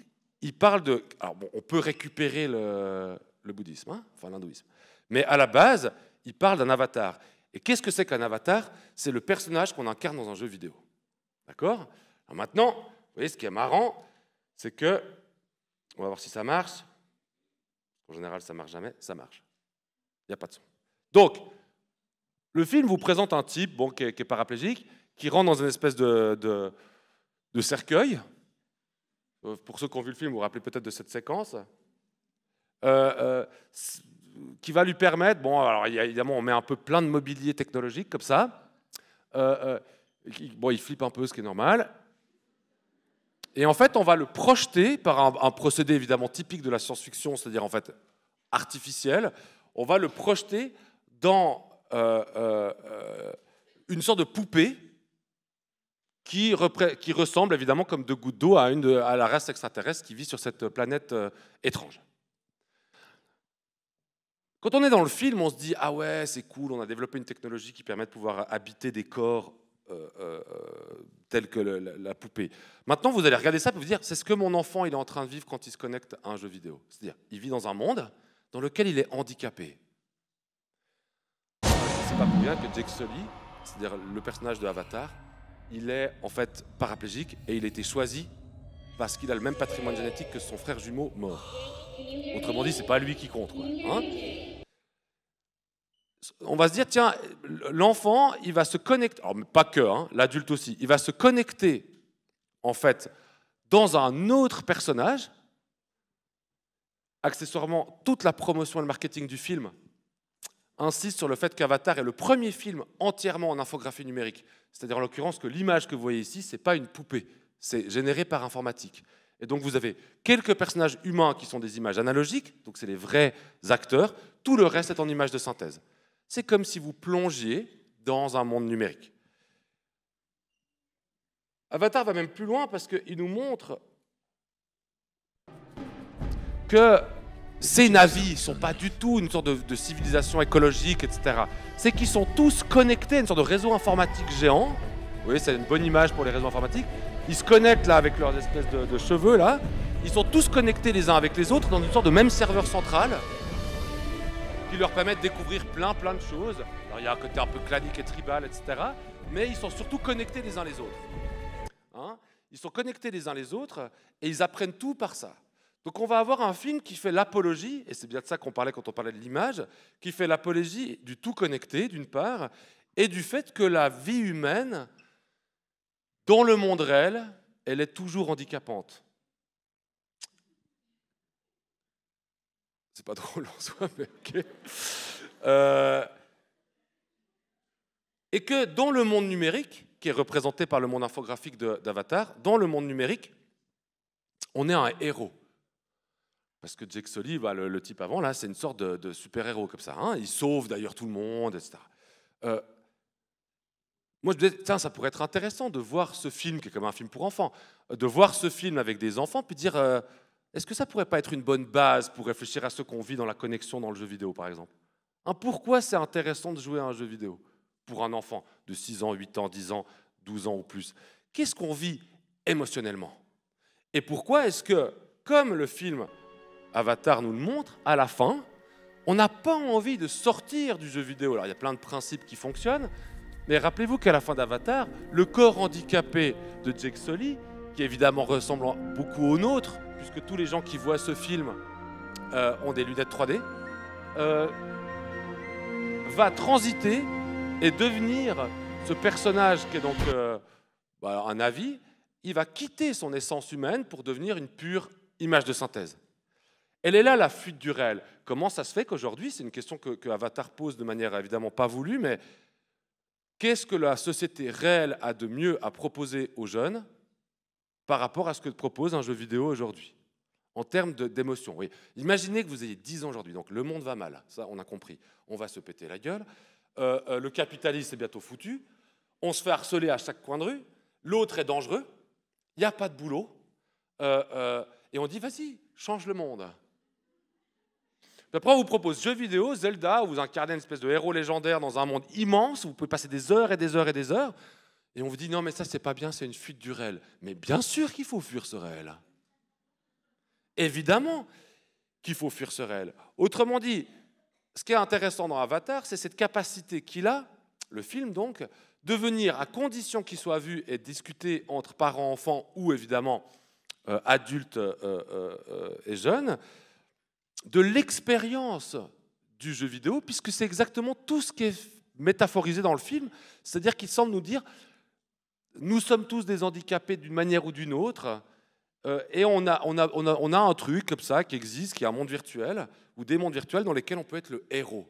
il parle de... Alors bon, on peut récupérer le bouddhisme, hein, enfin l'hindouisme, mais à la base, il parle d'un avatar. Et qu'est-ce que c'est qu'un avatar ? C'est le personnage qu'on incarne dans un jeu vidéo. D'accord ? Alors maintenant, vous voyez, ce qui est marrant, c'est que... On va voir si ça marche. En général, ça ne marche jamais. Ça marche. Il n'y a pas de son. Donc, le film vous présente un type bon, qui est paraplégique, qui rentre dans une espèce de cercueil. Pour ceux qui ont vu le film, vous vous rappelez peut-être de cette séquence. Qui va lui permettre, bon, alors évidemment, on met un peu plein de mobilier technologique comme ça. Bon, il flippe un peu, ce qui est normal. Et en fait, on va le projeter par un procédé évidemment typique de la science-fiction, c'est-à-dire en fait artificiel. On va le projeter dans une sorte de poupée qui ressemble évidemment comme deux gouttes d'eau à la race extraterrestre qui vit sur cette planète étrange. Quand on est dans le film, on se dit « Ah ouais, c'est cool, on a développé une technologie qui permet de pouvoir habiter des corps tels que la poupée. » Maintenant, vous allez regarder ça et vous dire « C'est ce que mon enfant il est en train de vivre quand il se connecte à un jeu vidéo. » C'est-à-dire, il vit dans un monde dans lequel il est handicapé. C'est pas pour rien que Jake Sully, c'est-à-dire le personnage de Avatar, il est en fait paraplégique et il a été choisi parce qu'il a le même patrimoine génétique que son frère jumeau mort. Autrement dit, c'est pas lui qui compte, quoi, hein. On va se dire, tiens, l'enfant, il va se connecter, alors pas que, hein, l'adulte aussi, il va se connecter, en fait, dans un autre personnage accessoirement, toute la promotion et le marketing du film insiste sur le fait qu'Avatar est le premier film entièrement en infographie numérique. C'est-à-dire en l'occurrence que l'image que vous voyez ici, ce n'est pas une poupée, c'est généré par informatique. Et donc vous avez quelques personnages humains qui sont des images analogiques, donc c'est les vrais acteurs, tout le reste est en images de synthèse. C'est comme si vous plongiez dans un monde numérique. Avatar va même plus loin parce qu'il nous montre que ces navis ne sont pas du tout une sorte de civilisation écologique, etc. C'est qu'ils sont tous connectés à une sorte de réseau informatique géant. Vous voyez, c'est une bonne image pour les réseaux informatiques. Ils se connectent là avec leurs espèces de cheveux là. Ils sont tous connectés les uns avec les autres dans une sorte de même serveur central qui leur permet de découvrir plein de choses. Alors il y a un côté un peu clanique et tribal, etc. Mais ils sont surtout connectés les uns les autres. Hein, ils sont connectés les uns les autres et ils apprennent tout par ça. Donc on va avoir un film qui fait l'apologie, et c'est bien de ça qu'on parlait quand on parlait de l'image, qui fait l'apologie du tout connecté, d'une part, et du fait que la vie humaine, dans le monde réel, elle est toujours handicapante. C'est pas drôle en soi, mais ok. Et que dans le monde numérique, qui est représenté par le monde infographique d'Avatar, dans le monde numérique, on est un héros. Parce que Jake Sully, bah, le type avant, là, c'est une sorte de super-héros comme ça. Hein, il sauve d'ailleurs tout le monde, etc. Moi, je me disais, tiens, ça pourrait être intéressant de voir ce film, qui est comme un film pour enfants, de voir ce film avec des enfants, puis dire, est-ce que ça pourrait pas être une bonne base pour réfléchir à ce qu'on vit dans la connexion dans le jeu vidéo, par exemple? Hein, pourquoi c'est intéressant de jouer à un jeu vidéo pour un enfant de 6 ans, 8 ans, 10 ans, 12 ans ou plus? Qu'est-ce qu'on vit émotionnellement? Et pourquoi est-ce que, comme le film Avatar nous le montre, à la fin, on n'a pas envie de sortir du jeu vidéo? Alors, il y a plein de principes qui fonctionnent, mais rappelez-vous qu'à la fin d'Avatar, le corps handicapé de Jake Sully, qui évidemment ressemble beaucoup au nôtre, puisque tous les gens qui voient ce film ont des lunettes 3D, va transiter et devenir ce personnage qui est donc un navi. Il va quitter son essence humaine pour devenir une pure image de synthèse. Elle est là, la fuite du réel. Comment ça se fait qu'aujourd'hui, c'est une question que Avatar pose de manière évidemment pas voulue, mais qu'est-ce que la société réelle a de mieux à proposer aux jeunes par rapport à ce que propose un jeu vidéo aujourd'hui, en termes d'émotion? Oui. Imaginez que vous ayez 10 ans aujourd'hui, donc le monde va mal, ça on a compris, on va se péter la gueule, le capitalisme est bientôt foutu, on se fait harceler à chaque coin de rue, l'autre est dangereux, il n'y a pas de boulot, et on dit vas-y, change le monde. Après, on vous propose jeux vidéo, Zelda, où vous incarnez une espèce de héros légendaire dans un monde immense, où vous pouvez passer des heures et des heures et des heures, et on vous dit non, mais ça, c'est pas bien, c'est une fuite du réel. Mais bien sûr qu'il faut fuir ce réel. Évidemment qu'il faut fuir ce réel. Autrement dit, ce qui est intéressant dans Avatar, c'est cette capacité qu'il a, le film donc, de venir, à condition qu'il soit vu et discuté entre parents, enfants ou évidemment adultes et jeunes, de l'expérience du jeu vidéo, puisque c'est exactement tout ce qui est métaphorisé dans le film, c'est-à-dire qu'il semble nous dire nous sommes tous des handicapés d'une manière ou d'une autre, et on a un truc comme ça qui existe, qui est un monde virtuel, ou des mondes virtuels dans lesquels on peut être le héros.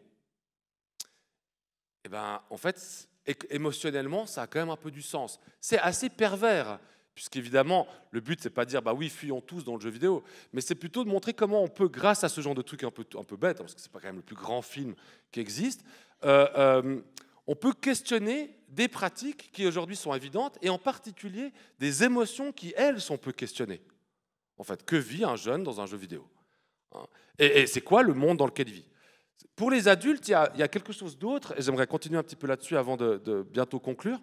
Et bien, en fait, émotionnellement, ça a quand même un peu du sens. C'est assez pervers, puisqu'évidemment, le but, c'est pas de dire bah oui, fuyons tous dans le jeu vidéo, mais c'est plutôt de montrer comment on peut, grâce à ce genre de truc un peu bête, parce que c'est pas quand même le plus grand film qui existe, on peut questionner des pratiques qui aujourd'hui sont évidentes, et en particulier des émotions qui, elles, sont peu questionnées. En fait, que vit un jeune dans un jeu vidéo? Et c'est quoi le monde dans lequel il vit? Pour les adultes, il y a quelque chose d'autre, et j'aimerais continuer un petit peu là-dessus avant de bientôt conclure.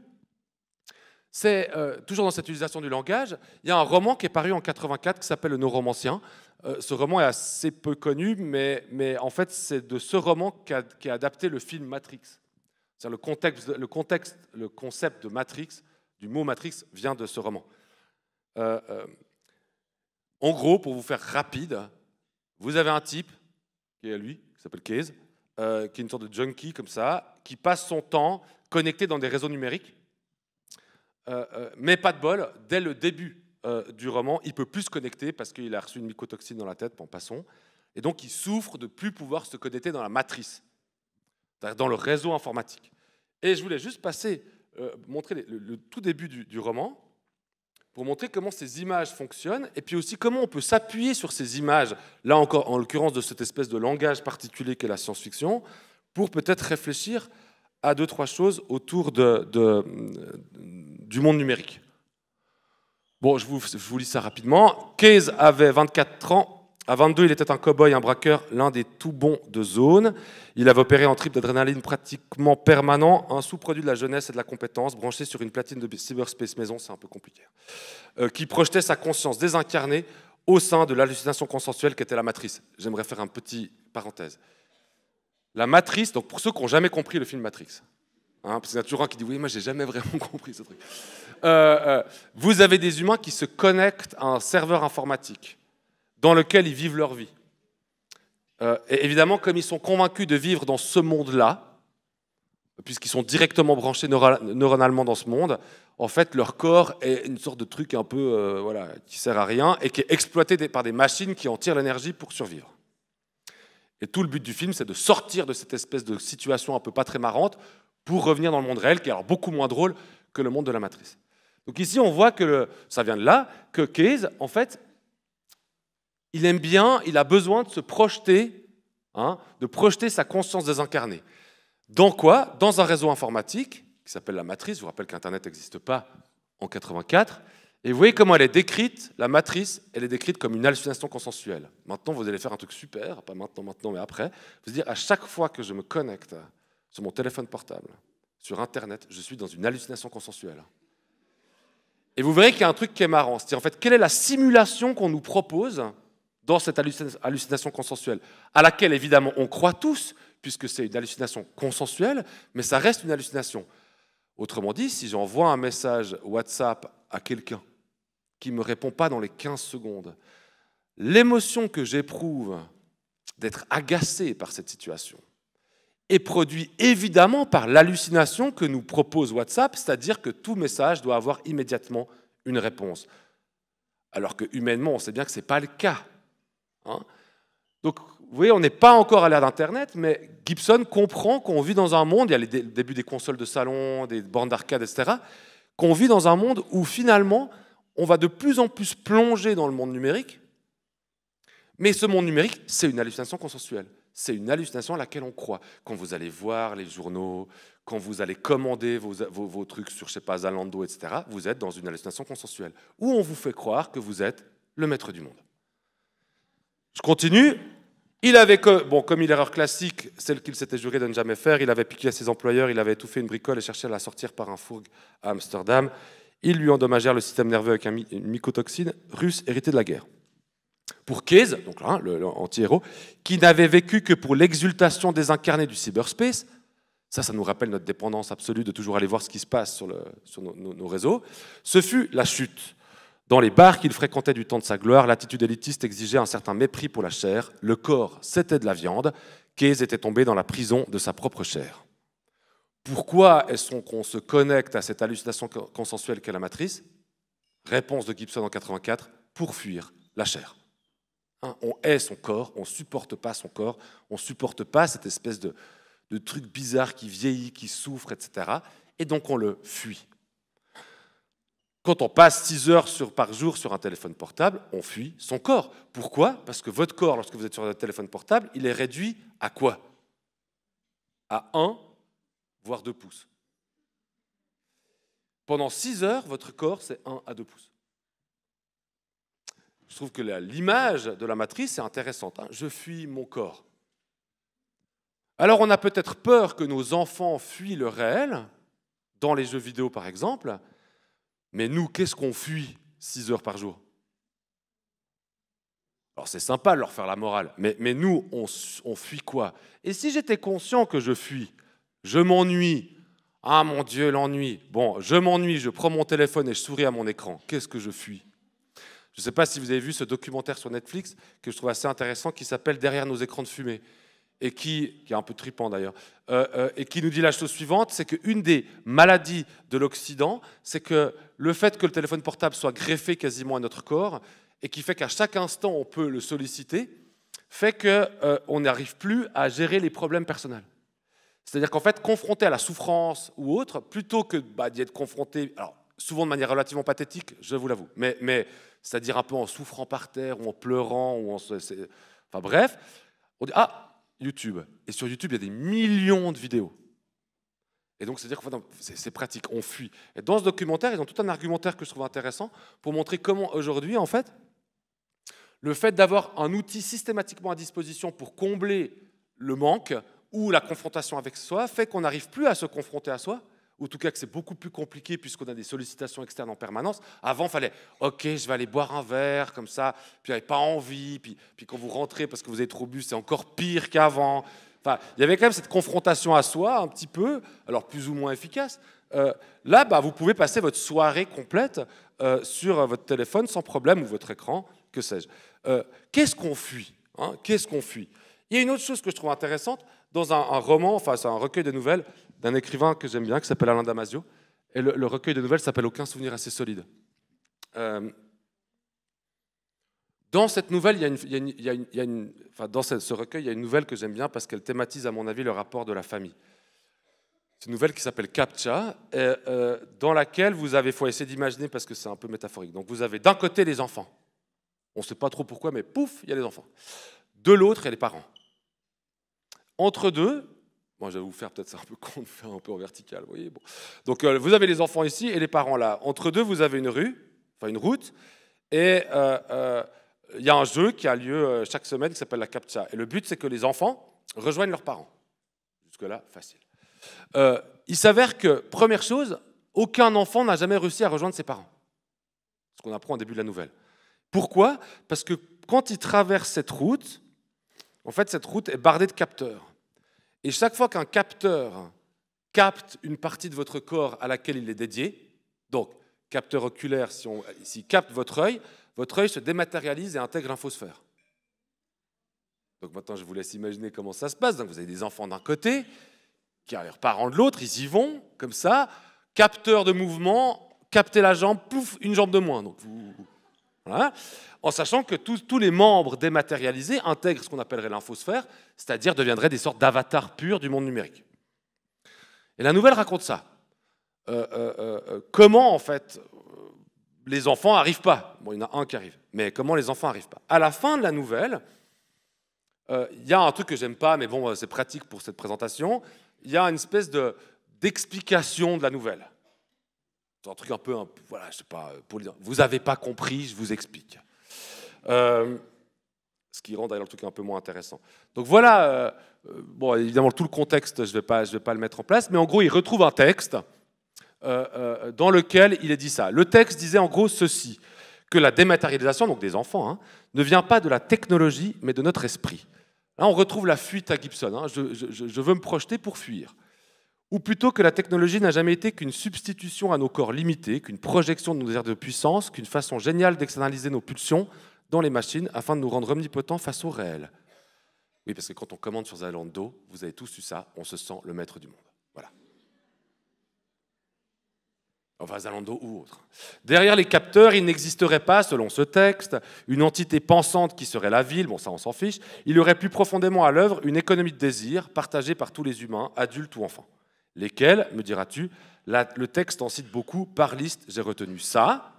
C'est, toujours dans cette utilisation du langage, il y a un roman qui est paru en 1984 qui s'appelle Le Neuromancien. Ce roman est assez peu connu, mais en fait, c'est de ce roman qu'a adapté le film Matrix. C'est-à-dire le concept de Matrix, du mot Matrix, vient de ce roman. En gros, pour vous faire rapide, vous avez un type, qui est lui, qui s'appelle Case, qui est une sorte de junkie comme ça, qui passe son temps connecté dans des réseaux numériques. Mais pas de bol, dès le début du roman, il ne peut plus se connecter parce qu'il a reçu une mycotoxine dans la tête, bon, passons. Et donc, ils souffrent de ne plus pouvoir se connecter dans la matrice, c'est-à-dire dans le réseau informatique. Et je voulais juste montrer le tout début du roman, pour montrer comment ces images fonctionnent, et puis aussi comment on peut s'appuyer sur ces images, là encore en l'occurrence de cette espèce de langage particulier qu'est la science-fiction, pour peut-être réfléchir à 2-3 choses autour du monde numérique. Bon, je vous lis ça rapidement. Case avait 24 ans. À 22, il était un cow-boy, un braqueur, l'un des tout bons de zone. Il avait opéré en trip d'adrénaline pratiquement permanent, un sous-produit de la jeunesse et de la compétence, branché sur une platine de cyberspace maison, c'est un peu compliqué, qui projetait sa conscience désincarnée au sein de l'hallucination consensuelle qu'était la matrice. J'aimerais faire un petit parenthèse. La matrice, donc pour ceux qui n'ont jamais compris le film Matrix, hein, parce qu'il y a toujours un qui dit « oui, moi j'ai jamais vraiment compris ce truc ». Vous avez des humains qui se connectent à un serveur informatique dans lequel ils vivent leur vie. Et évidemment, comme ils sont convaincus de vivre dans ce monde-là, puisqu'ils sont directement branchés neuronalement dans ce monde, en fait, leur corps est une sorte de truc un peu voilà, qui sert à rien et qui est exploité par des machines qui en tirent l'énergie pour survivre. Et tout le but du film, c'est de sortir de cette espèce de situation un peu pas très marrante pour revenir dans le monde réel, qui est alors beaucoup moins drôle que le monde de la matrice. Donc ici, on voit que ça vient de là, que Case, en fait, il aime bien, il a besoin de se projeter, hein, de projeter sa conscience désincarnée. Dans quoi? Dans un réseau informatique qui s'appelle la matrice. Je vous rappelle qu'Internet n'existe pas en 84. Et vous voyez comment elle est décrite, la matrice, elle est décrite comme une hallucination consensuelle. Maintenant, vous allez faire un truc super, pas maintenant, mais après. Vous dire, à chaque fois que je me connecte sur mon téléphone portable, sur Internet, je suis dans une hallucination consensuelle. Et vous verrez qu'il y a un truc qui est marrant. C'est-à-dire, en fait, quelle est la simulation qu'on nous propose dans cette hallucination consensuelle, à laquelle, évidemment, on croit tous, puisque c'est une hallucination consensuelle, mais ça reste une hallucination. Autrement dit, si j'envoie un message WhatsApp à quelqu'un qui ne me répond pas dans les 15 secondes, l'émotion que j'éprouve d'être agacé par cette situation est produite évidemment par l'hallucination que nous propose WhatsApp, c'est-à-dire que tout message doit avoir immédiatement une réponse. Alors que humainement, on sait bien que ce n'est pas le cas. Hein? Donc, vous voyez, on n'est pas encore à l'ère d'Internet, mais Gibson comprend qu'on vit dans un monde, il y a le début des consoles de salon, des bornes d'arcade, etc., qu'on vit dans un monde où finalement, on va de plus en plus plonger dans le monde numérique, mais ce monde numérique, c'est une hallucination consensuelle. C'est une hallucination à laquelle on croit. Quand vous allez voir les journaux, quand vous allez commander vos trucs sur, je sais pas, Zalando, etc., vous êtes dans une hallucination consensuelle, où on vous fait croire que vous êtes le maître du monde. Je continue. Il avait, comme il erreur classique, celle qu'il s'était juré de ne jamais faire, il avait piqué à ses employeurs, il avait étouffé une bricole et cherché à la sortir par un fourgue à Amsterdam. Ils lui endommagèrent le système nerveux avec une mycotoxine russe héritée de la guerre. Pour Case, donc là, l'anti-héros, qui n'avait vécu que pour l'exultation désincarnée du cyberspace, ça nous rappelle notre dépendance absolue de toujours aller voir ce qui se passe sur nos réseaux, ce fut la chute. Dans les bars qu'il fréquentait du temps de sa gloire, l'attitude élitiste exigeait un certain mépris pour la chair. Le corps, c'était de la viande. Case était tombé dans la prison de sa propre chair. Pourquoi est-ce qu'on se connecte à cette hallucination consensuelle qu'est la matrice? Réponse de Gibson en 84, pour fuir la chair. Hein, on hait son corps, on ne supporte pas son corps, on ne supporte pas cette espèce de truc bizarre qui vieillit, qui souffre, etc. Et donc on le fuit. Quand on passe 6 heures par jour sur un téléphone portable, on fuit son corps. Pourquoi? Parce que votre corps, lorsque vous êtes sur un téléphone portable, il est réduit à quoi? À 1, voire 2 pouces. Pendant 6 heures, votre corps, c'est 1 à 2 pouces. Je trouve que l'image de la matrice est intéressante. Hein. Je fuis mon corps. Alors on a peut-être peur que nos enfants fuient le réel, dans les jeux vidéo par exemple, mais nous, qu'est-ce qu'on fuit 6 heures par jour? Alors c'est sympa de leur faire la morale, mais nous, on fuit quoi? Et si j'étais conscient que je fuis, je m'ennuie, ah mon Dieu, l'ennui, bon, je m'ennuie, je prends mon téléphone et je souris à mon écran, qu'est-ce que je fuis? Je ne sais pas si vous avez vu ce documentaire sur Netflix que je trouve assez intéressant qui s'appelle « Derrière nos écrans de fumée ». Et qui est un peu trippant d'ailleurs, et qui nous dit la chose suivante, c'est qu'une des maladies de l'Occident, c'est que le fait que le téléphone portable soit greffé quasiment à notre corps, et qui fait qu'à chaque instant on peut le solliciter, fait qu'on n'arrive plus à gérer les problèmes personnels. C'est-à-dire qu'en fait, confronté à la souffrance ou autre, plutôt que d'y être confronté, alors souvent de manière relativement pathétique, je vous l'avoue, mais c'est-à-dire un peu en souffrant par terre, ou en pleurant, ou enfin bref, on dit « Ah, YouTube !» Et sur YouTube, il y a des millions de vidéos. Et donc, c'est-à-dire que c'est pratique, on fuit. Et dans ce documentaire, ils ont tout un argumentaire que je trouve intéressant pour montrer comment aujourd'hui, en fait, le fait d'avoir un outil systématiquement à disposition pour combler le manque ou la confrontation avec soi fait qu'on n'arrive plus à se confronter à soi, ou en tout cas que c'est beaucoup plus compliqué puisqu'on a des sollicitations externes en permanence. Avant, il fallait « Ok, je vais aller boire un verre, comme ça, puis il n'y avait pas envie, puis quand vous rentrez parce que vous avez trop bu, c'est encore pire qu'avant. » Enfin, il y avait quand même cette confrontation à soi, un petit peu, alors plus ou moins efficace. Là, vous pouvez passer votre soirée complète sur votre téléphone sans problème, ou votre écran, que sais-je. Qu'est-ce qu'on fuit, hein? Qu'est-ce qu'on fuit? Il y a une autre chose que je trouve intéressante, dans un roman, enfin c'est un recueil de nouvelles d'un écrivain que j'aime bien, qui s'appelle Alain Damasio, et le recueil de nouvelles s'appelle « Aucun souvenir assez solide ». Dans cette nouvelle, dans ce recueil, il y a une nouvelle que j'aime bien parce qu'elle thématise, à mon avis, le rapport de la famille. C'est une nouvelle qui s'appelle Captcha, dans laquelle vous avez, il faut essayer d'imaginer parce que c'est un peu métaphorique. Donc vous avez d'un côté les enfants. On ne sait pas trop pourquoi, mais pouf, il y a les enfants. De l'autre, il y a les parents. Entre deux, moi je vais vous faire peut-être, c'est un peu con de faire un peu en vertical, vous voyez. Bon. Donc vous avez les enfants ici et les parents là. Entre deux, vous avez une rue, enfin une route, et il y a un jeu qui a lieu chaque semaine qui s'appelle la Captcha. Et le but, c'est que les enfants rejoignent leurs parents. Jusque-là, facile. Il s'avère que, première chose, aucun enfant n'a jamais réussi à rejoindre ses parents. Ce qu'on apprend au début de la nouvelle. Pourquoi? Parce que quand ils traversent cette route, en fait, cette route est bardée de capteurs. Et chaque fois qu'un capteur capte une partie de votre corps à laquelle il est dédié, donc capteur oculaire, s'il capte votre œil se dématérialise et intègre l'infosphère. Donc maintenant, je vous laisse imaginer comment ça se passe. Donc vous avez des enfants d'un côté, qui ont leurs parents de l'autre, ils y vont, comme ça, capteur de mouvement, capter la jambe, pouf, une jambe de moins. Donc voilà. En sachant que tous les membres dématérialisés intègrent ce qu'on appellerait l'infosphère, c'est-à-dire deviendraient des sortes d'avatars purs du monde numérique. Et la nouvelle raconte ça. Comment, en fait, les enfants n'arrivent pas. Bon, il y en a un qui arrive, mais comment les enfants n'arrivent pas? À la fin de la nouvelle, il y a un truc que j'aime pas, mais bon, c'est pratique pour cette présentation. Il y a une espèce d'explication de la nouvelle. C'est un truc un peu, voilà, je sais pas, pour le dire. Vous n'avez pas compris, je vous explique. Ce qui rend d'ailleurs le truc un peu moins intéressant. Donc voilà, bon, évidemment, tout le contexte, je vais pas le mettre en place, mais en gros, il retrouve un texte dans lequel il est dit ça. Le texte disait en gros ceci, que la dématérialisation, donc des enfants, hein, ne vient pas de la technologie, mais de notre esprit. Là, on retrouve la fuite à Gibson. Hein, je veux me projeter pour fuir. Ou plutôt que la technologie n'a jamais été qu'une substitution à nos corps limités, qu'une projection de nos désirs de puissance, qu'une façon géniale d'externaliser nos pulsions dans les machines afin de nous rendre omnipotents face au réel. Oui, parce que quand on commande sur Zalando, vous avez tous eu ça, on se sent le maître du monde. Voilà. Enfin, Zalando ou autre. Derrière les capteurs, il n'existerait pas, selon ce texte, une entité pensante qui serait la ville, bon ça on s'en fiche, il y aurait plus profondément à l'œuvre une économie de désir partagée par tous les humains, adultes ou enfants. Lesquels, me diras-tu, le texte en cite beaucoup, par liste, j'ai retenu ça.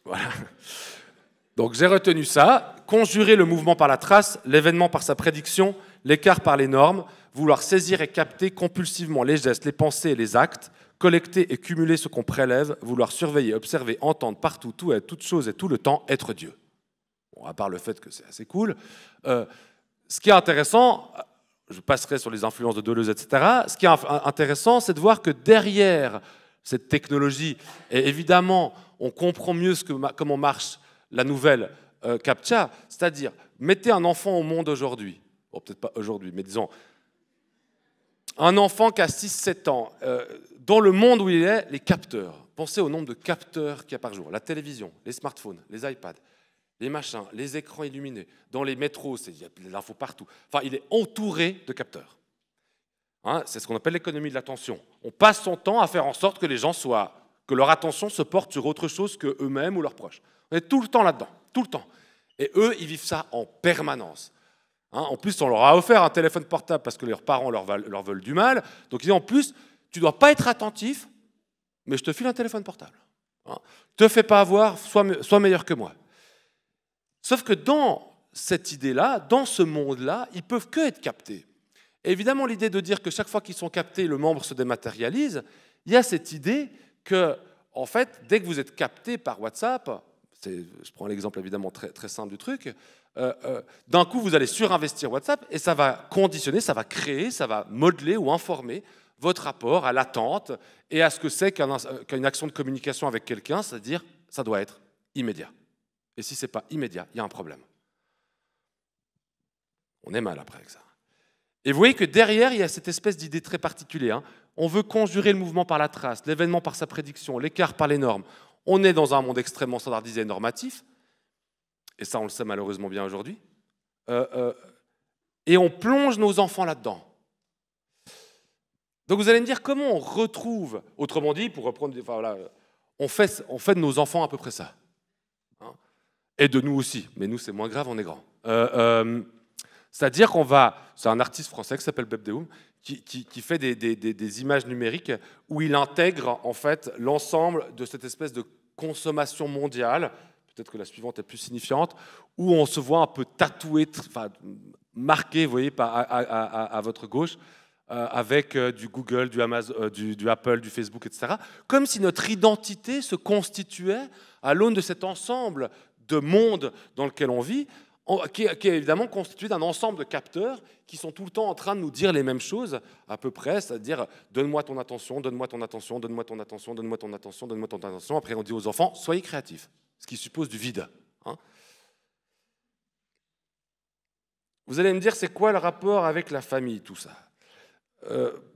Voilà. Donc j'ai retenu ça, conjurer le mouvement par la trace, l'événement par sa prédiction, l'écart par les normes, vouloir saisir et capter compulsivement les gestes, les pensées et les actes, collecter et cumuler ce qu'on prélève, vouloir surveiller, observer, entendre partout, tout être, toute chose et tout le temps, être Dieu. Bon, à part le fait que c'est assez cool. Ce qui est intéressant, je passerai sur les influences de Deleuze, etc. Ce qui est intéressant, c'est de voir que derrière cette technologie, et évidemment, on comprend mieux comment marche la nouvelle Captcha, c'est-à-dire, mettez un enfant au monde aujourd'hui, bon, peut-être pas aujourd'hui, mais disons, un enfant qui a 6-7 ans, dans le monde où il est, les capteurs. Pensez au nombre de capteurs qu'il y a par jour. La télévision, les smartphones, les iPads, les machins, les écrans illuminés. Dans les métros, il y a de l'info partout. Enfin, il est entouré de capteurs. Hein, c'est ce qu'on appelle l'économie de l'attention. On passe son temps à faire en sorte que les gens soient que leur attention se porte sur autre chose qu'eux-mêmes ou leurs proches. On est tout le temps là-dedans, tout le temps. Et eux, ils vivent ça en permanence. Hein, en plus, on leur a offert un téléphone portable parce que leurs parents leur veulent du mal. Donc, ils disent en plus, tu ne dois pas être attentif, mais je te file un téléphone portable. Hein, te fais pas avoir, sois meilleur que moi. Sauf que dans cette idée-là, dans ce monde-là, ils ne peuvent que être captés. Et évidemment, l'idée de dire que chaque fois qu'ils sont captés, le membre se dématérialise, il y a cette idée que, en fait, dès que vous êtes capté par WhatsApp, je prends l'exemple évidemment très, très simple du truc, d'un coup, vous allez surinvestir WhatsApp et ça va conditionner, ça va créer, ça va modeler ou informer votre rapport à l'attente et à ce que c'est qu'une action de communication avec quelqu'un, c'est-à-dire ça doit être immédiat. Et si ce n'est pas immédiat, il y a un problème. On est mal après avec ça. Et vous voyez que derrière, il y a cette espèce d'idée très particulière. Hein. On veut conjurer le mouvement par la trace, l'événement par sa prédiction, l'écart par les normes. On est dans un monde extrêmement standardisé et normatif, et ça on le sait malheureusement bien aujourd'hui, et on plonge nos enfants là-dedans. Donc vous allez me dire comment on retrouve, autrement dit, pour reprendre, enfin, voilà, on fait de nos enfants à peu près ça. Hein, et de nous aussi, mais nous c'est moins grave, on est grands. C'est-à-dire qu'on va, c'est un artiste français qui s'appelle Bebdeum, qui fait des images numériques où il intègre en fait l'ensemble de cette espèce de consommation mondiale, peut-être que la suivante est plus signifiante, où on se voit un peu tatoué, enfin, marqué, vous voyez, à votre gauche, avec du Google, du Amazon, du Apple, du Facebook, etc. Comme si notre identité se constituait à l'aune de cet ensemble de mondes dans lequel on vit, qui est évidemment constitué d'un ensemble de capteurs qui sont tout le temps en train de nous dire les mêmes choses, à peu près, c'est-à-dire « donne-moi ton attention, donne-moi ton attention, donne-moi ton attention, donne-moi ton attention, donne-moi ton attention ». Après, on dit aux enfants « soyez créatifs », ce qui suppose du vide. Hein. Vous allez me dire, c'est quoi le rapport avec la famille, tout ça?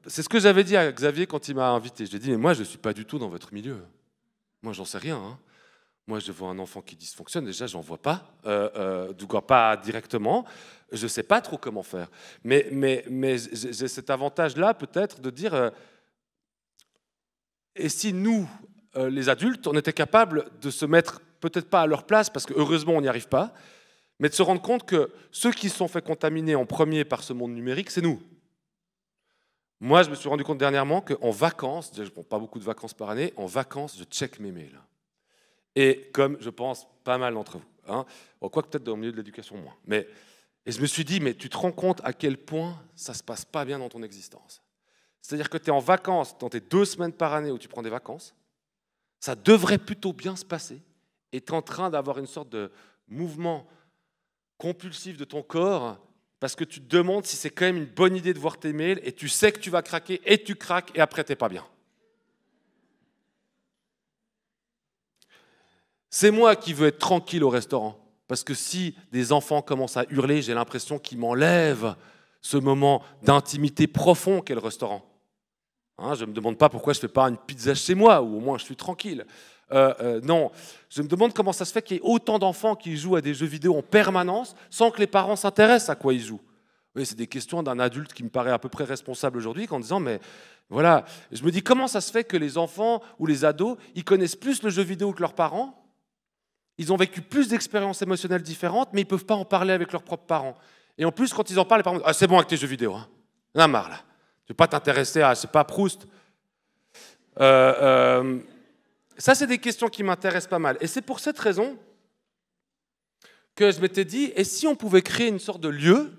C'est ce que j'avais dit à Xavier quand il m'a invité. Je lui ai dit « mais moi, je ne suis pas du tout dans votre milieu. Moi, j'en sais rien. Hein. Moi, je vois un enfant qui dysfonctionne, déjà, j'en vois pas, du coup, pas directement. Je ne sais pas trop comment faire. Mais j'ai cet avantage-là, peut-être, de dire et si nous, les adultes, on était capables de se mettre, peut-être pas à leur place, parce que heureusement, on n'y arrive pas, mais de se rendre compte que ceux qui se sont fait contaminer en premier par ce monde numérique, c'est nous. Moi, je me suis rendu compte dernièrement qu'en vacances, je ne prends pas beaucoup de vacances par année, en vacances, je check mes mails. Et comme, je pense, pas mal d'entre vous. Hein, quoique peut-être dans le milieu de l'éducation moins. Et je me suis dit, mais tu te rends compte à quel point ça ne se passe pas bien dans ton existence. C'est-à-dire que tu es en vacances, dans tes 2 semaines par année où tu prends des vacances, ça devrait plutôt bien se passer, et tu es en train d'avoir une sorte de mouvement compulsif de ton corps, parce que tu te demandes si c'est quand même une bonne idée de voir tes mails, et tu sais que tu vas craquer, et tu craques, et après tu n'es pas bien. C'est moi qui veux être tranquille au restaurant. Parce que si des enfants commencent à hurler, j'ai l'impression qu'ils m'enlèvent ce moment d'intimité profond qu'est le restaurant. Hein, je ne me demande pas pourquoi je ne fais pas une pizza chez moi, ou au moins je suis tranquille. Non, je me demande comment ça se fait qu'il y ait autant d'enfants qui jouent à des jeux vidéo en permanence sans que les parents s'intéressent à quoi ils jouent. Oui, c'est des questions d'un adulte qui me paraît à peu près responsable aujourd'hui, en disant, mais voilà, je me dis comment ça se fait que les enfants ou les ados, ils connaissent plus le jeu vidéo que leurs parents. Ils ont vécu plus d'expériences émotionnelles différentes, mais ils ne peuvent pas en parler avec leurs propres parents. Et en plus, quand ils en parlent, les parents disent « Ah, c'est bon avec tes jeux vidéo, hein. On a marre, là. Tu ne veux pas t'intéresser à, je sais pas, Proust. » Ça, c'est des questions qui m'intéressent pas mal. Et c'est pour cette raison que je m'étais dit, et si on pouvait créer une sorte de lieu,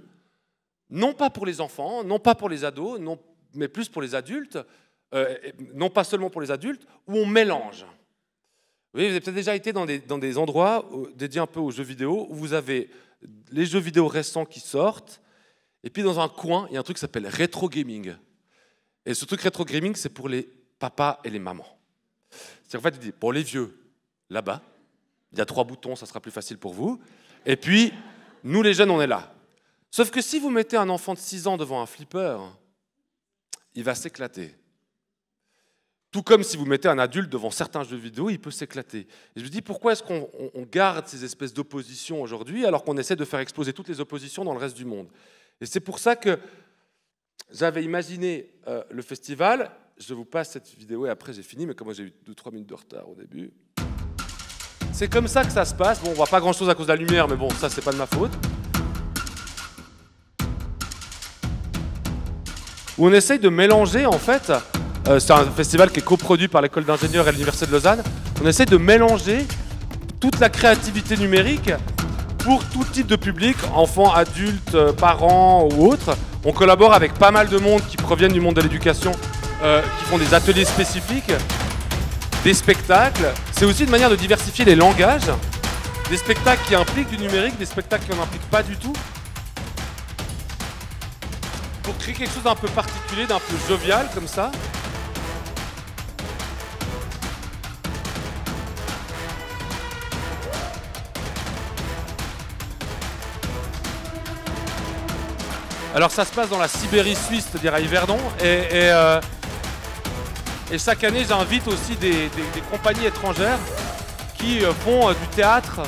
non pas pour les enfants, non pas pour les ados, non, mais plus pour les adultes, non pas seulement pour les adultes, où on mélange. Vous avez peut-être déjà été dans des endroits dédiés un peu aux jeux vidéo, où vous avez les jeux vidéo récents qui sortent, et puis dans un coin, il y a un truc qui s'appelle rétro gaming. Et ce truc rétro gaming, c'est pour les papas et les mamans. C'est-à-dire en fait, il dit, pour les vieux, là-bas, il y a 3 boutons, ça sera plus facile pour vous. Et puis, nous les jeunes, on est là. Sauf que si vous mettez un enfant de 6 ans devant un flipper, il va s'éclater. Tout comme si vous mettez un adulte devant certains jeux vidéo, il peut s'éclater. Et je me dis, pourquoi est-ce qu'on garde ces espèces d'oppositions aujourd'hui alors qu'on essaie de faire exploser toutes les oppositions dans le reste du monde? Et c'est pour ça que j'avais imaginé le festival. je vous passe cette vidéo et après j'ai fini, mais comme moi j'ai eu 2-3 minutes de retard au début. C'est comme ça que ça se passe. Bon, on voit pas grand chose à cause de la lumière, mais bon, ça c'est pas de ma faute. Où on essaye de mélanger en fait, c'est un festival qui est coproduit par l'école d'ingénieurs et l'université de Lausanne, on essaye de mélanger toute la créativité numérique pour tout type de public, enfants, adultes, parents ou autres. On collabore avec pas mal de monde qui proviennent du monde de l'éducation, qui font des ateliers spécifiques, des spectacles. C'est aussi une manière de diversifier les langages, des spectacles qui impliquent du numérique, des spectacles qui n'en impliquent pas du tout, pour créer quelque chose d'un peu particulier, d'un peu jovial comme ça. Alors ça se passe dans la Sibérie suisse, c'est-à-dire à Yverdon, et chaque année j'invite aussi des compagnies étrangères qui font du théâtre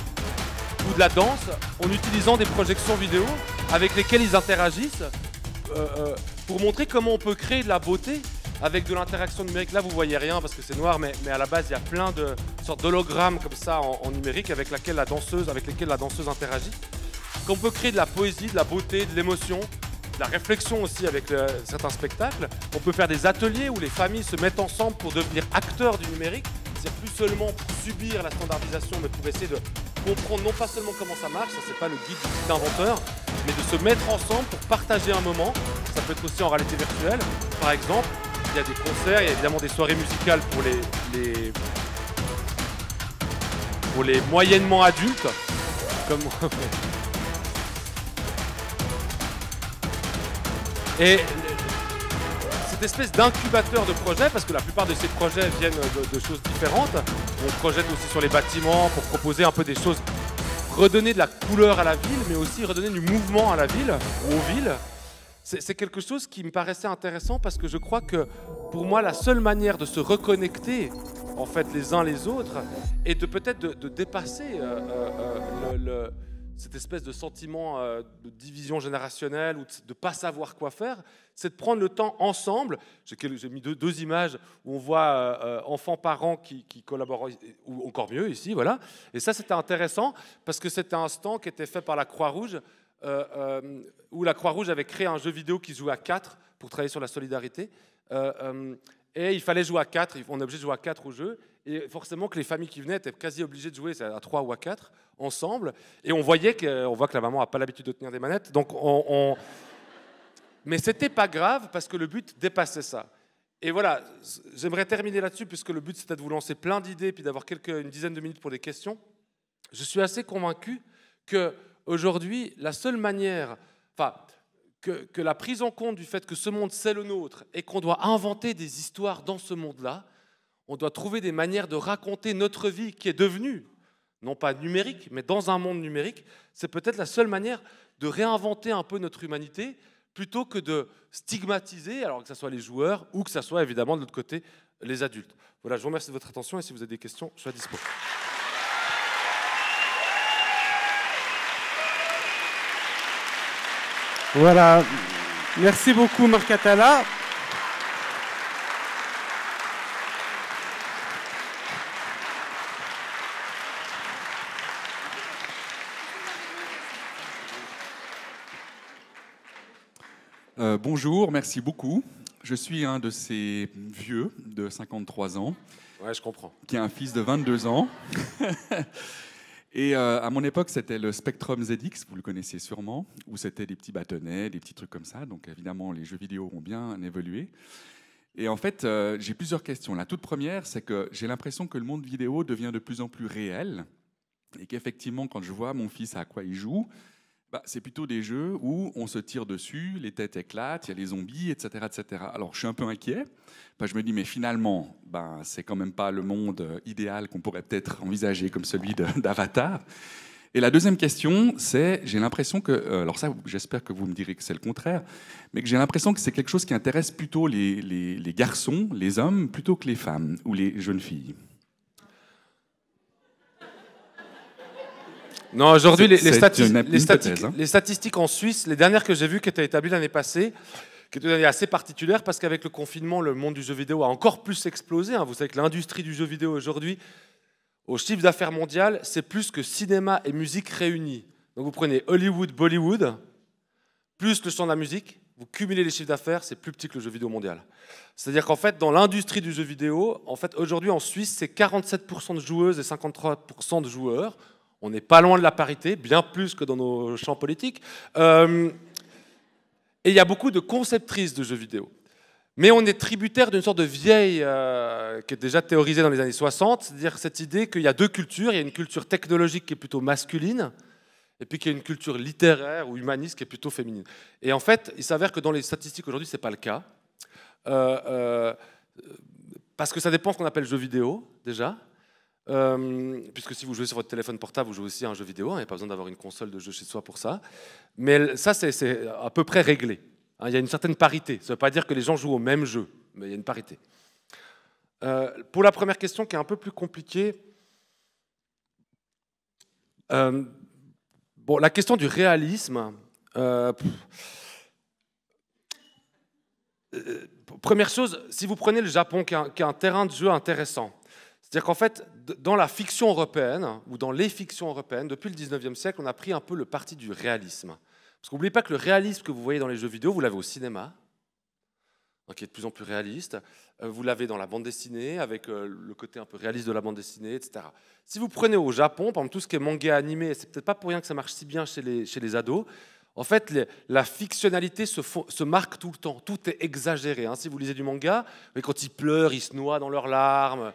ou de la danse en utilisant des projections vidéo avec lesquelles ils interagissent pour montrer comment on peut créer de la beauté avec de l'interaction numérique. Là vous voyez rien parce que c'est noir, mais à la base il y a plein de sortes d'hologrammes comme ça en numérique avec lesquels la danseuse interagit. Qu'on peut créer de la poésie, de la beauté, de l'émotion, de la réflexion aussi avec certains spectacles. On peut faire des ateliers où les familles se mettent ensemble pour devenir acteurs du numérique. C'est plus seulement pour subir la standardisation, mais pour essayer de comprendre non pas seulement comment ça marche, ça c'est pas le guide du petit inventeur, mais de se mettre ensemble pour partager un moment. Ça peut être aussi en réalité virtuelle. Par exemple, il y a des concerts, il y a évidemment des soirées musicales pour les moyennement adultes, comme et cette espèce d'incubateur de projets, parce que la plupart de ces projets viennent de choses différentes. On projette aussi sur les bâtiments pour proposer un peu des choses, redonner de la couleur à la ville, mais aussi redonner du mouvement à la ville ou aux villes. C'est quelque chose qui me paraissait intéressant parce que je crois que pour moi la seule manière de se reconnecter en fait les uns les autres est de peut-être de dépasser cette espèce de sentiment de division générationnelle ou de ne pas savoir quoi faire, c'est de prendre le temps ensemble. J'ai mis deux images où on voit enfants-parents qui collaborent, ou encore mieux ici, voilà. Et ça, c'était intéressant parce que c'était un stand qui était fait par la Croix-Rouge, où la Croix-Rouge avait créé un jeu vidéo qui se jouait à 4 pour travailler sur la solidarité. Et il fallait jouer à 4, on est obligé de jouer à 4 au jeu. Et forcément que les familles qui venaient étaient quasi obligées de jouer à 3 ou à 4 ensemble. Et on voit que la maman n'a pas l'habitude de tenir des manettes. Donc Mais c'était pas grave parce que le but dépassait ça. Et voilà, j'aimerais terminer là-dessus puisque le but c'était de vous lancer plein d'idées puis d'avoir une dizaine de minutes pour des questions. Je suis assez convaincu qu'aujourd'hui, la seule manière... que la prise en compte du fait que ce monde c'est le nôtre et qu'on doit inventer des histoires dans ce monde-là, on doit trouver des manières de raconter notre vie qui est devenue, non pas numérique, mais dans un monde numérique, c'est peut-être la seule manière de réinventer un peu notre humanité plutôt que de stigmatiser, alors que ce soit les joueurs ou que ce soit évidemment de l'autre côté les adultes. Voilà, je vous remercie de votre attention et si vous avez des questions, je suis à dispo.
Voilà, merci beaucoup Marc Atala.
Bonjour, merci beaucoup. Je suis un de ces vieux de 53 ans.
Ouais, je comprends.
Qui a un fils de 22 ans. Et à mon époque, c'était le Spectrum ZX, vous le connaissez sûrement, où c'était des petits bâtonnets, des petits trucs comme ça. Donc évidemment, les jeux vidéo ont bien évolué. Et en fait, j'ai plusieurs questions. La toute première, c'est que j'ai l'impression que le monde vidéo devient de plus en plus réel. Et qu'effectivement, quand je vois mon fils à quoi il joue, c'est plutôt des jeux où on se tire dessus, les têtes éclatent, il y a les zombies, etc., etc. Alors, je suis un peu inquiet. Je me dis, mais finalement, c'est quand même pas le monde idéal qu'on pourrait peut-être envisager comme celui d'Avatar. Et la deuxième question, c'est, j'ai l'impression que, alors ça, j'espère que vous me direz que c'est le contraire, mais que j'ai l'impression que c'est quelque chose qui intéresse plutôt les garçons, les hommes, plutôt que les femmes ou les jeunes filles.
Non, aujourd'hui, les statistiques en Suisse, les dernières que j'ai vues, qui étaient établies l'année passée, qui est une année assez particulière parce qu'avec le confinement, le monde du jeu vidéo a encore plus explosé. Vous savez que l'industrie du jeu vidéo aujourd'hui, au chiffre d'affaires mondial, c'est plus que cinéma et musique réunis. Donc vous prenez Hollywood, Bollywood, plus le champ de la musique, vous cumulez les chiffres d'affaires, c'est plus petit que le jeu vidéo mondial. C'est-à-dire qu'en fait, dans l'industrie du jeu vidéo, en fait, aujourd'hui en Suisse, c'est 47% de joueuses et 53% de joueurs. On n'est pas loin de la parité, bien plus que dans nos champs politiques. Et il y a beaucoup de conceptrices de jeux vidéo. Mais on est tributaire d'une sorte de vieille qui est déjà théorisée dans les années 60, c'est-à-dire cette idée qu'il y a deux cultures. Il y a une culture technologique qui est plutôt masculine, et puis qu'il y a une culture littéraire ou humaniste qui est plutôt féminine. Et en fait, il s'avère que dans les statistiques aujourd'hui, ce n'est pas le cas. Parce que ça dépend de ce qu'on appelle jeu vidéo, déjà. Puisque si vous jouez sur votre téléphone portable, vous jouez aussi à un jeu vidéo. Il n'y a pas besoin d'avoir une console de jeu chez soi pour ça. Mais ça, c'est à peu près réglé. Il y a une certaine parité. Ça ne veut pas dire que les gens jouent au même jeu, mais il y a une parité. Pour la première question, qui est un peu plus compliquée, bon, la question du réalisme. Première chose, si vous prenez le Japon, qui est un terrain de jeu intéressant, c'est-à-dire qu'en fait, dans la fiction européenne, ou dans les fictions européennes, depuis le 19e siècle, on a pris un peu le parti du réalisme. Parce qu'oubliez pas que le réalisme que vous voyez dans les jeux vidéo, vous l'avez au cinéma, qui est de plus en plus réaliste. Vous l'avez dans la bande dessinée, avec le côté un peu réaliste de la bande dessinée, etc. Si vous prenez au Japon, par exemple, tout ce qui est manga animé, c'est peut-être pas pour rien que ça marche si bien chez les ados, en fait, la fictionnalité se marque tout le temps. Tout est exagéré. Si vous lisez du manga, quand ils pleurent, ils se noient dans leurs larmes.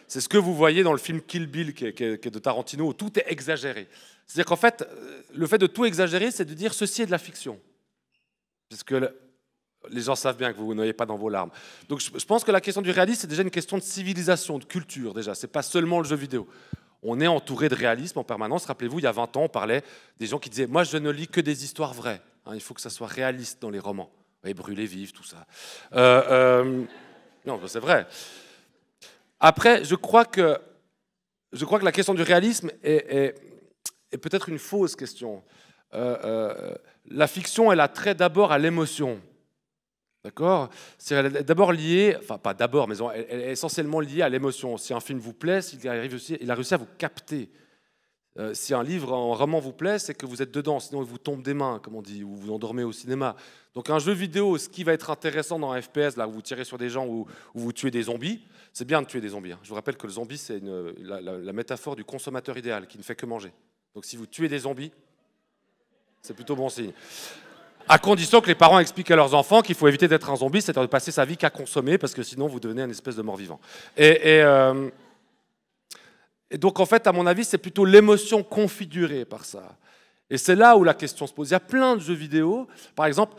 C'est ce que vous voyez dans le film Kill Bill, qui est de Tarantino, où tout est exagéré. C'est-à-dire qu'en fait, le fait de tout exagérer, c'est de dire ceci est de la fiction. Puisque les gens savent bien que vous ne noyez pas dans vos larmes. Donc je pense que la question du réalisme, c'est déjà une question de civilisation, de culture, déjà. Ce n'est pas seulement le jeu vidéo. On est entouré de réalisme en permanence. Rappelez-vous, il y a 20 ans, on parlait des gens qui disaient « Moi, je ne lis que des histoires vraies. Il faut que ça soit réaliste dans les romans. » Et brûler vif, tout ça. Non, c'est vrai. Après, je crois que la question du réalisme est peut-être une fausse question. La fiction, elle a trait d'abord à l'émotion. D'accord ? Elle est d'abord liée, enfin pas d'abord, mais elle est essentiellement liée à l'émotion. Si un film vous plaît, il a réussi à vous capter. Si un livre, un roman vous plaît, c'est que vous êtes dedans, sinon il vous tombe des mains, comme on dit, ou vous endormez au cinéma. Donc un jeu vidéo, ce qui va être intéressant dans un FPS, là où vous tirez sur des gens ou où vous tuez des zombies, c'est bien de tuer des zombies. Je vous rappelle que le zombie, c'est la métaphore du consommateur idéal, qui ne fait que manger. Donc si vous tuez des zombies, c'est plutôt bon signe. À condition que les parents expliquent à leurs enfants qu'il faut éviter d'être un zombie, c'est-à-dire de passer sa vie qu'à consommer, parce que sinon vous devenez une espèce de mort-vivant. Et donc en fait, à mon avis, c'est plutôt l'émotion configurée par ça. Et c'est là où la question se pose. Il y a plein de jeux vidéo, par exemple,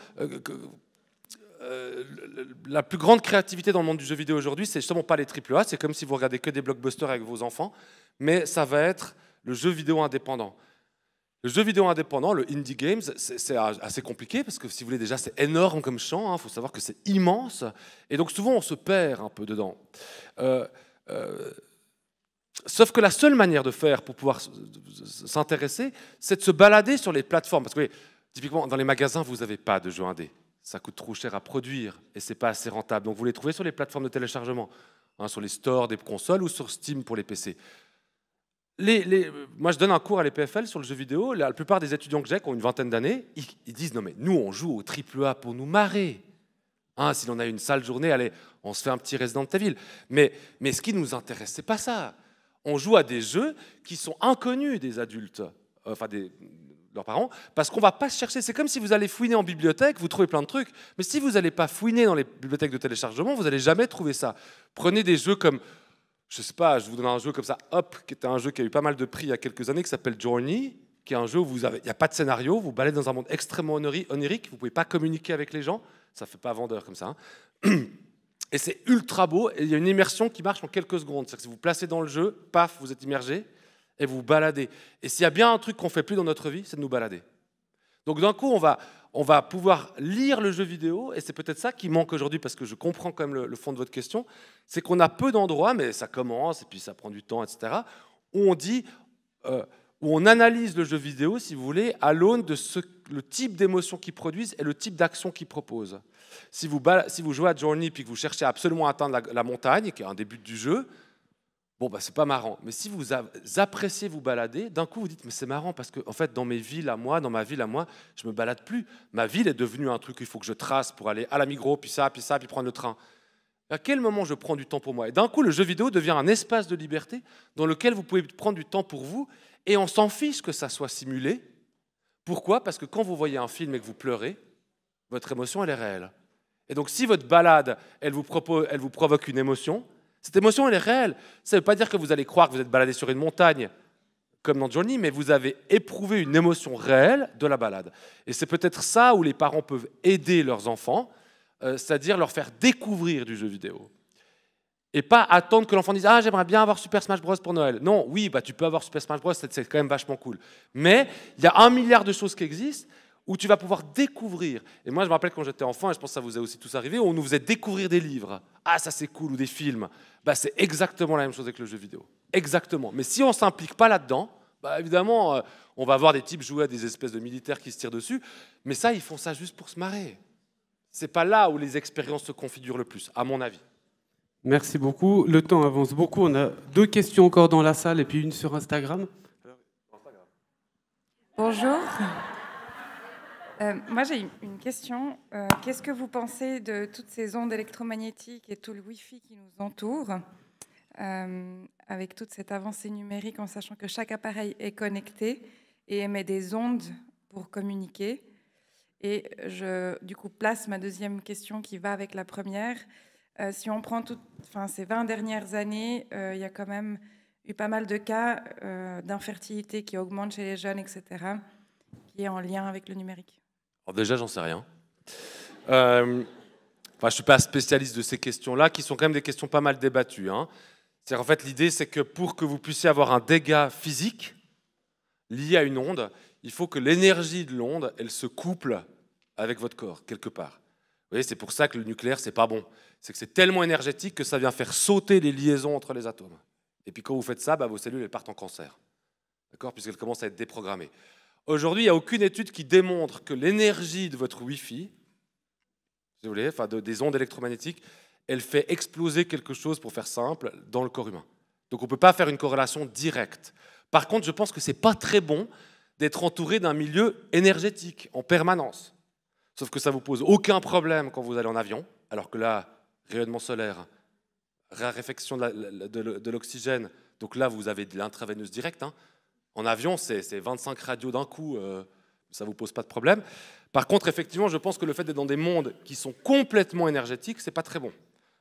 la plus grande créativité dans le monde du jeu vidéo aujourd'hui, c'est justement pas les AAA, c'est comme si vous regardez que des blockbusters avec vos enfants, mais ça va être le jeu vidéo indépendant. Le jeu vidéo indépendant, le indie games, c'est assez compliqué parce que si vous voulez déjà c'est énorme comme champ, faut savoir que c'est immense et donc souvent on se perd un peu dedans. Sauf que la seule manière de faire pour pouvoir s'intéresser, c'est de se balader sur les plateformes parce que oui, typiquement dans les magasins vous n'avez pas de jeux indés, ça coûte trop cher à produire et c'est pas assez rentable. Donc vous les trouvez sur les plateformes de téléchargement, sur les stores des consoles ou sur Steam pour les PC. Moi, je donne un cours à l'EPFL sur le jeu vidéo. La plupart des étudiants que j'ai, qui ont une vingtaine d'années, ils disent « Non, mais nous, on joue au AAA pour nous marrer. Si l'on a une sale journée, allez, on se fait un petit Resident Evil. » Mais ce qui nous intéresse, c'est pas ça. On joue à des jeux qui sont inconnus des adultes, enfin leurs parents, parce qu'on ne va pas chercher. C'est comme si vous allez fouiner en bibliothèque, vous trouvez plein de trucs, mais si vous n'allez pas fouiner dans les bibliothèques de téléchargement, vous n'allez jamais trouver ça. Prenez des jeux comme... Je sais pas, je vous donne un jeu comme ça, Hop, qui était un jeu qui a eu pas mal de prix il y a quelques années, qui s'appelle Journey, qui est un jeu où il n'y a pas de scénario, vous baladez dans un monde extrêmement onirique, vous ne pouvez pas communiquer avec les gens, ça ne fait pas vendeur comme ça. Et c'est ultra beau, et il y a une immersion qui marche en quelques secondes. C'est-à-dire que si vous placez dans le jeu, paf, vous êtes immergé, et vous vous baladez. Et s'il y a bien un truc qu'on ne fait plus dans notre vie, c'est de nous balader. Donc d'un coup, on va pouvoir lire le jeu vidéo, et c'est peut-être ça qui manque aujourd'hui, parce que je comprends quand même le fond de votre question, c'est qu'on a peu d'endroits, mais ça commence, et puis ça prend du temps, etc., où on dit, où on analyse le jeu vidéo, si vous voulez, à l'aune de le type d'émotion qu'ils produisent et le type d'action qu'ils proposent. Si vous jouez à Journey puis que vous cherchez absolument à atteindre la montagne, qui est un des buts du jeu, bon, bah, c'est pas marrant. Mais si vous appréciez vous balader, d'un coup, vous dites, mais c'est marrant parce que, en fait, dans ma ville à moi, je me balade plus. Ma ville est devenue un truc qu'il faut que je trace pour aller à la Migros, puis prendre le train. À quel moment je prends du temps pour moi? Et d'un coup, le jeu vidéo devient un espace de liberté dans lequel vous pouvez prendre du temps pour vous et on s'en fiche que ça soit simulé. Pourquoi? Parce que quand vous voyez un film et que vous pleurez, votre émotion, elle est réelle. Et donc, si votre balade, elle vous provoque une émotion, cette émotion, elle est réelle. Ça ne veut pas dire que vous allez croire que vous êtes baladé sur une montagne, comme dans Journey, mais vous avez éprouvé une émotion réelle de la balade. Et c'est peut-être ça où les parents peuvent aider leurs enfants, c'est-à-dire leur faire découvrir du jeu vidéo. Et pas attendre que l'enfant dise « Ah, j'aimerais bien avoir Super Smash Bros pour Noël ». Non, oui, bah, tu peux avoir Super Smash Bros, c'est quand même vachement cool. Mais il y a 1 milliard de choses qui existent où tu vas pouvoir découvrir. Et moi, je me rappelle quand j'étais enfant, et je pense que ça vous est aussi tous arrivé, on nous faisait découvrir des livres. Ah, ça c'est cool, ou des films. Bah, c'est exactement la même chose avec le jeu vidéo. Exactement. Mais si on ne s'implique pas là-dedans, bah, évidemment, on va voir des types jouer à des espèces de militaires qui se tirent dessus. Mais ça, ils font ça juste pour se marrer. C'est pas là où les expériences se configurent le plus, à mon avis.
Merci beaucoup. Le temps avance beaucoup. On a 2 questions encore dans la salle et puis une sur Instagram.
Bonjour. Moi, j'ai une question. Qu'est-ce que vous pensez de toutes ces ondes électromagnétiques et tout le Wi-Fi qui nous entoure, avec toute cette avancée numérique, en sachant que chaque appareil est connecté et émet des ondes pour communiquer? Et du coup, place ma deuxième question qui va avec la première. Si on prend ces 20 dernières années, il y a quand même eu pas mal de cas d'infertilité qui augmentent chez les jeunes, etc., qui est en lien avec le numérique.
Alors déjà, j'en sais rien. Je ne suis pas spécialiste de ces questions-là, qui sont quand même des questions pas mal débattues. Hein. En fait, l'idée, c'est que pour que vous puissiez avoir un dégât physique lié à une onde, il faut que l'énergie de l'onde, elle se couple avec votre corps, quelque part. Vous voyez, c'est pour ça que le nucléaire, c'est pas bon. C'est que c'est tellement énergétique que ça vient faire sauter les liaisons entre les atomes. Et puis quand vous faites ça, bah, vos cellules elles partent en cancer. D'accord? Puisqu'elles commencent à être déprogrammées. Aujourd'hui, il n'y a aucune étude qui démontre que l'énergie de votre Wi-Fi, si vous voulez, enfin des ondes électromagnétiques, elle fait exploser quelque chose, pour faire simple, dans le corps humain. Donc on ne peut pas faire une corrélation directe. Par contre, je pense que ce n'est pas très bon d'être entouré d'un milieu énergétique en permanence. Sauf que ça ne vous pose aucun problème quand vous allez en avion, alors que là, rayonnement solaire, raréfaction de l'oxygène, donc là, vous avez de l'intraveineuse directe. Hein. En avion, c'est 25 radios d'un coup, ça ne vous pose pas de problème. Par contre, effectivement, je pense que le fait d'être dans des mondes qui sont complètement énergétiques, ce n'est pas très bon.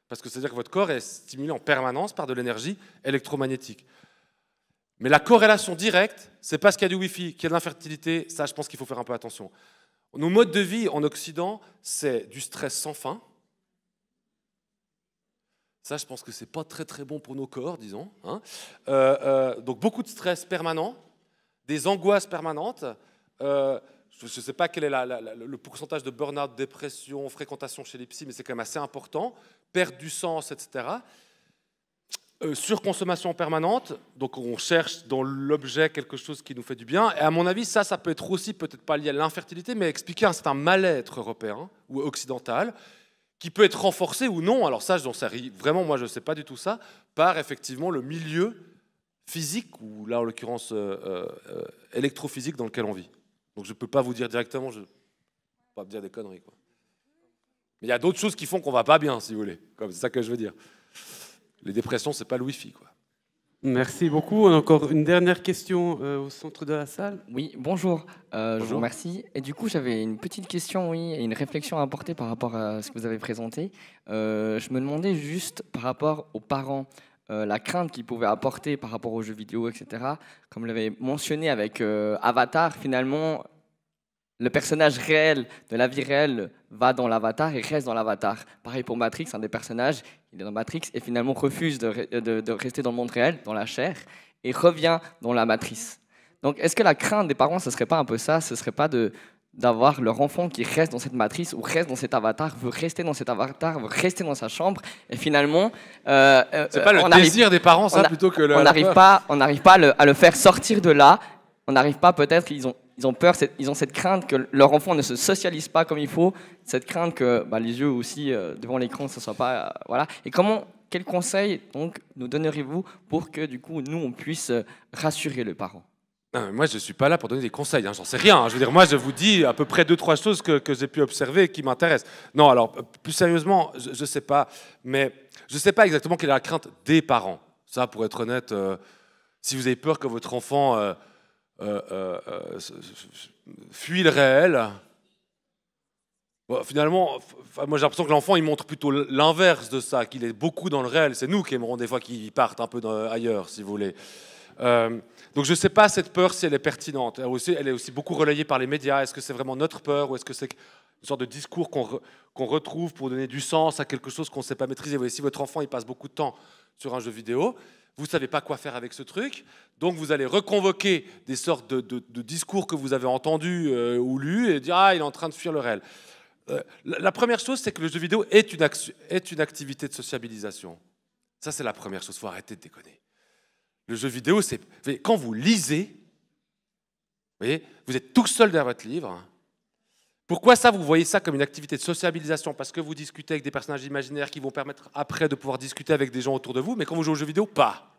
Parce que c'est-à-dire que votre corps est stimulé en permanence par de l'énergie électromagnétique. Mais la corrélation directe, c'est parce qu'il y a du Wi-Fi, qu'il y a de l'infertilité, ça, je pense qu'il faut faire un peu attention. Nos modes de vie en Occident, c'est du stress sans fin. Ça, je pense que ce n'est pas très très bon pour nos corps, disons. Hein. Donc beaucoup de stress permanent, des angoisses permanentes. Je ne sais pas quel est le pourcentage de burn-out, dépression, fréquentation chez les psys, mais c'est quand même assez important. Perte du sens, etc. Surconsommation permanente, donc on cherche dans l'objet quelque chose qui nous fait du bien. Et à mon avis, ça peut être aussi, peut-être pas lié à l'infertilité, mais expliquer un certain mal-être européen ou occidental, qui peut être renforcé ou non, alors ça, j'en sais vraiment, moi je ne sais pas du tout ça, par effectivement le milieu physique, ou là en l'occurrence électrophysique dans lequel on vit. Donc je ne peux pas vous dire directement, je ne peux pas me dire des conneries, quoi. Mais il y a d'autres choses qui font qu'on ne va pas bien, si vous voulez, c'est ça que je veux dire. Les dépressions, ce n'est pas le Wi-Fi, quoi.
Merci beaucoup. On a encore une dernière question au centre de la salle.
Oui, bonjour.
Bonjour.
Je vous remercie. Et du coup, j'avais une petite question, oui, et une réflexion à apporter par rapport à ce que vous avez présenté. Je me demandais juste par rapport aux parents, la crainte qu'ils pouvaient apporter par rapport aux jeux vidéo, etc. Comme l'avait mentionné avec Avatar, finalement, le personnage réel de la vie réelle va dans l'avatar et reste dans l'avatar. Pareil pour Matrix, un des personnages, il est dans Matrix et finalement refuse de rester dans le monde réel, dans la chair, et revient dans la matrice. Donc est-ce que la crainte des parents, ce ne serait pas un peu ça? Ce ne serait pas d'avoir leur enfant qui reste dans cette matrice ou reste dans cet avatar, veut rester dans cet avatar, veut rester dans sa chambre, et finalement...
c'est pas le désir des parents, ça, plutôt que...
On n'arrive pas à le faire sortir de là, on n'arrive pas, peut-être, ils ont peur, ils ont cette crainte que leur enfant ne se socialise pas comme il faut, cette crainte que les yeux aussi devant l'écran, ce soit pas... voilà. Et quel conseil donc nous donneriez-vous pour que du coup, nous, on puisse rassurer le parent?
Non, moi, je ne suis pas là pour donner des conseils, hein, j'en sais rien. Je veux dire, moi, je vous dis à peu près 2-3 choses que j'ai pu observer et qui m'intéressent. Non, alors, plus sérieusement, je ne sais pas, mais je ne sais pas exactement quelle est la crainte des parents. Ça, pour être honnête, si vous avez peur que votre enfant fuit le réel, finalement, moi, j'ai l'impression que l'enfant, il montre plutôt l'inverse de ça, qu'il est beaucoup dans le réel. C'est nous qui aimerons des fois qu'il parte un peu ailleurs, si vous voulez. Donc je ne sais pas cette peur si elle est pertinente. Elle est aussi beaucoup relayée par les médias. Est-ce que c'est vraiment notre peur ou est-ce que c'est une sorte de discours qu'on retrouve pour donner du sens à quelque chose qu'on ne sait pas maîtriser? Vous voyez, si votre enfant il passe beaucoup de temps sur un jeu vidéo, vous ne savez pas quoi faire avec ce truc, donc vous allez reconvoquer des sortes de discours que vous avez entendus ou lus et dire « Ah, il est en train de fuir le réel ». La première chose, c'est que le jeu vidéo est une activité de sociabilisation. Ça, c'est la première chose. Il faut arrêter de déconner. Le jeu vidéo, c'est quand vous lisez, vous voyez, vous êtes tout seul derrière votre livre. Pourquoi ça, vous voyez ça comme une activité de sociabilisation? Parce que vous discutez avec des personnages imaginaires qui vont permettre après de pouvoir discuter avec des gens autour de vous, mais quand vous jouez au jeu vidéo, pas.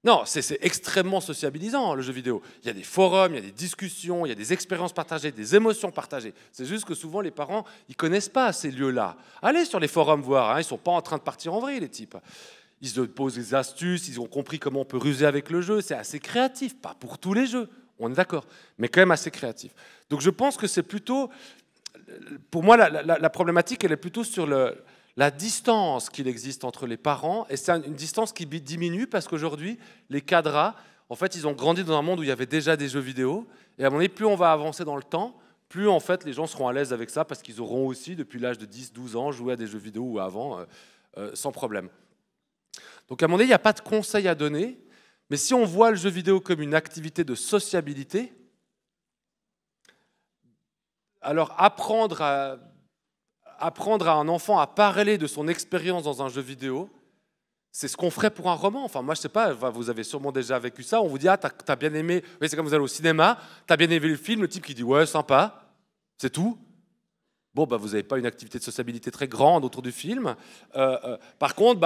Non, c'est extrêmement sociabilisant, le jeu vidéo. Il y a des forums, il y a des discussions, il y a des expériences partagées, des émotions partagées. C'est juste que souvent, les parents, ils ne connaissent pas ces lieux-là. Allez sur les forums voir, hein, ils ne sont pas en train de partir en vrille, les types. Ils se posent des astuces, ils ont compris comment on peut ruser avec le jeu. C'est assez créatif, pas pour tous les jeux, on est d'accord, mais quand même assez créatif. Donc je pense que c'est plutôt, pour moi, la problématique, elle est plutôt sur la distance qu'il existe entre les parents, et c'est une distance qui diminue parce qu'aujourd'hui, les cadras, en fait, ils ont grandi dans un monde où il y avait déjà des jeux vidéo, et à mon avis, plus on va avancer dans le temps, plus en fait les gens seront à l'aise avec ça parce qu'ils auront aussi, depuis l'âge de 10-12 ans, joué à des jeux vidéo ou avant, sans problème. Donc à mon avis, il n'y a pas de conseil à donner, mais si on voit le jeu vidéo comme une activité de sociabilité, alors apprendre à un enfant à parler de son expérience dans un jeu vidéo, c'est ce qu'on ferait pour un roman. Enfin, moi, je ne sais pas, vous avez sûrement déjà vécu ça. On vous dit, ah, t'as bien aimé, oui, c'est comme vous allez au cinéma, t'as bien aimé le film, le type qui dit, ouais, sympa, c'est tout. Bon, vous n'avez pas une activité de sociabilité très grande autour du film. Par contre,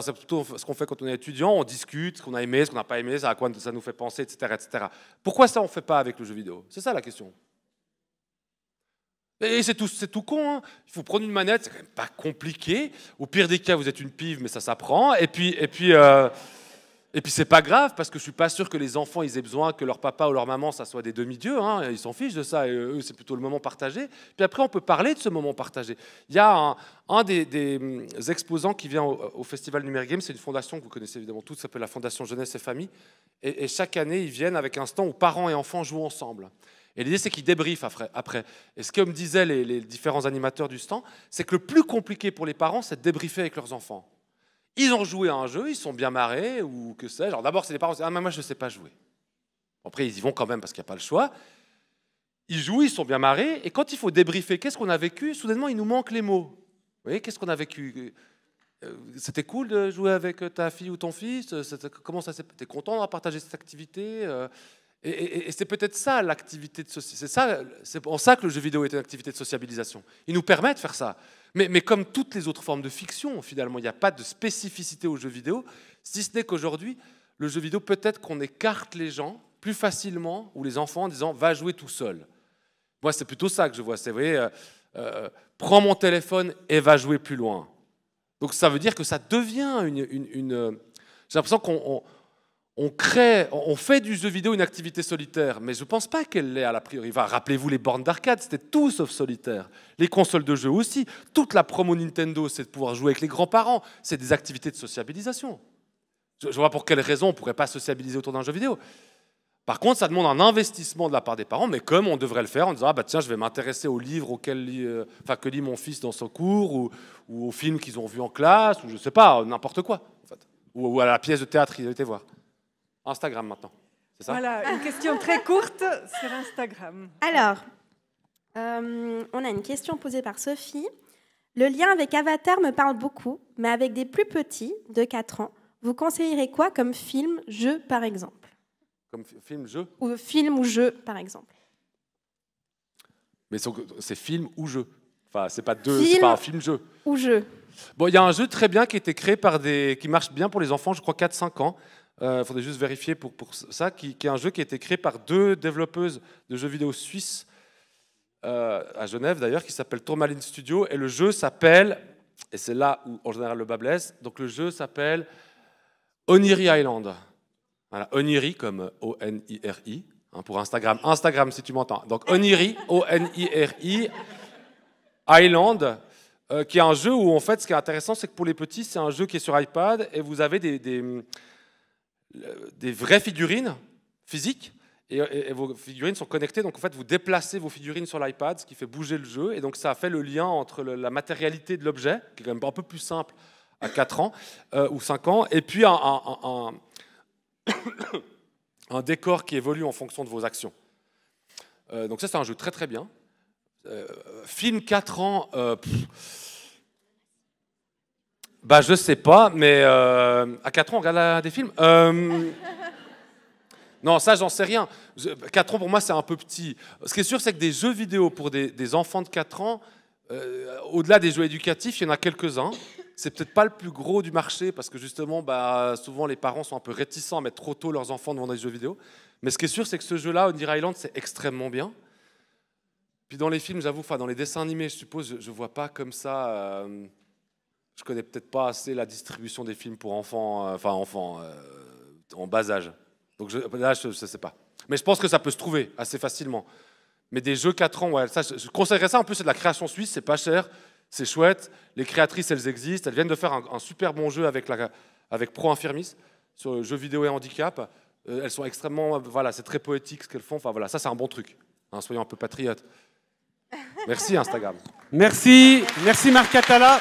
c'est plutôt ce qu'on fait quand on est étudiant, on discute, ce qu'on a aimé, ce qu'on n'a pas aimé, à quoi ça nous fait penser, etc., etc. Pourquoi ça, on ne fait pas avec le jeu vidéo? C'est ça la question. Et c'est tout con, hein. Il faut prendre une manette, c'est quand même pas compliqué. Au pire des cas, vous êtes une pive, mais ça s'apprend. Et puis c'est pas grave, parce que je suis pas sûr que les enfants ils aient besoin que leur papa ou leur maman, ça soit des demi-dieux. Hein. Ils s'en fichent de ça. Et eux, c'est plutôt le moment partagé. Puis après, on peut parler de ce moment partagé. Il y a un des exposants qui vient au Festival Numérique Game. C'est une fondation que vous connaissez évidemment tous, ça s'appelle la Fondation Jeunesse et Famille. Et chaque année, ils viennent avec un stand où parents et enfants jouent ensemble. Et l'idée, c'est qu'ils débriefent après. Et ce que me disaient les différents animateurs du stand, c'est que le plus compliqué pour les parents, c'est de débriefer avec leurs enfants. Ils ont joué à un jeu, ils sont bien marrés, ou que sais-je. D'abord, c'est les parents qui disent « Ah, mais moi, je ne sais pas jouer ». Après, ils y vont quand même parce qu'il n'y a pas le choix. Ils jouent, ils sont bien marrés, et quand il faut débriefer, qu'est-ce qu'on a vécu? Soudainement, il nous manque les mots. Vous voyez, qu'est-ce qu'on a vécu? C'était cool de jouer avec ta fille ou ton fils? Comment ça s'est... T'es content d'avoir partagé cette activité? Et c'est peut-être ça l'activité de socialisation. C'est en ça que le jeu vidéo est une activité de sociabilisation. Il nous permet de faire ça. Mais comme toutes les autres formes de fiction, finalement, il n'y a pas de spécificité au jeu vidéo, si ce n'est qu'aujourd'hui, le jeu vidéo, peut-être qu'on écarte les gens plus facilement, ou les enfants, en disant « va jouer tout seul ». Moi, c'est plutôt ça que je vois. C'est, vous voyez, prends mon téléphone et va jouer plus loin. Donc ça veut dire que ça devient une j'ai l'impression qu'on fait du jeu vidéo une activité solitaire, mais je ne pense pas qu'elle l'est à la priori. Rappelez-vous les bornes d'arcade, c'était tout sauf solitaire. Les consoles de jeu aussi. Toute la promo Nintendo, c'est de pouvoir jouer avec les grands-parents. C'est des activités de sociabilisation. Je vois pour quelles raisons on ne pourrait pas sociabiliser autour d'un jeu vidéo. Par contre, ça demande un investissement de la part des parents, mais comme on devrait le faire en disant « Ah bah tiens, je vais m'intéresser au livre que lit mon fils dans son cours, ou au film qu'ils ont vu en classe, ou je ne sais pas, n'importe quoi, en fait. Ou à la pièce de théâtre qu'ils ont été voir. » Instagram maintenant, c'est ça?
Voilà, une question très courte sur Instagram.
Alors, on a une question posée par Sophie. Le lien avec Avatar me parle beaucoup, mais avec des plus petits, de 4 ans, vous conseillerez quoi comme film, jeu par exemple?
Comme film, jeu?
Ou film ou jeu, par exemple.
Mais c'est film ou jeu. Enfin, c'est pas un film-jeu.
Ou jeu.
Bon, il y a un jeu très bien qui a été créé qui marche bien pour les enfants, je crois 4-5 ans. Il faudrait juste vérifier pour ça, qui est un jeu qui a été créé par 2 développeuses de jeux vidéo suisses, à Genève d'ailleurs, qui s'appelle Tourmaline Studio. Et le jeu s'appelle, et c'est là où en général le bas blesse, donc le jeu s'appelle Oniri Island. Voilà, Oniri comme O-N-I-R-I, hein, pour Instagram. Instagram si tu m'entends. Donc Oniri, O-N-I-R-I, Island, qui est un jeu où en fait ce qui est intéressant c'est que pour les petits c'est un jeu qui est sur iPad et vous avez des vraies figurines physiques et vos figurines sont connectées, donc en fait vous déplacez vos figurines sur l'iPad, ce qui fait bouger le jeu et donc ça fait le lien entre la matérialité de l'objet, qui est quand même un peu plus simple à 4 ans ou 5 ans, et puis un décor qui évolue en fonction de vos actions. Donc ça c'est un jeu très très bien. Film 4 ans, bah je sais pas, mais à 4 ans on regarde des films. Non, ça j'en sais rien. 4 ans pour moi c'est un peu petit. Ce qui est sûr c'est que des jeux vidéo pour des enfants de 4 ans, au-delà des jeux éducatifs, il y en a quelques-uns. C'est peut-être pas le plus gros du marché parce que justement, souvent les parents sont un peu réticents à mettre trop tôt leurs enfants devant des jeux vidéo. Mais ce qui est sûr, c'est que ce jeu-là, Oniri Island, c'est extrêmement bien. Puis dans les films, j'avoue, dans les dessins animés, je suppose, je vois pas comme ça. Je connais peut-être pas assez la distribution des films pour enfants, en bas âge. Donc là, je sais pas. Mais je pense que ça peut se trouver assez facilement. Mais des jeux 4 ans, ouais, ça, je conseillerais ça. En plus, c'est de la création suisse, c'est pas cher. C'est chouette, les créatrices elles existent, elles viennent de faire un super bon jeu avec Pro Infirmis sur le jeu vidéo et handicap. Elles sont extrêmement, voilà, c'est très poétique ce qu'elles font. Enfin voilà, ça c'est un bon truc. Hein, soyons un peu patriotes. Merci Instagram.
Merci Marc Catala.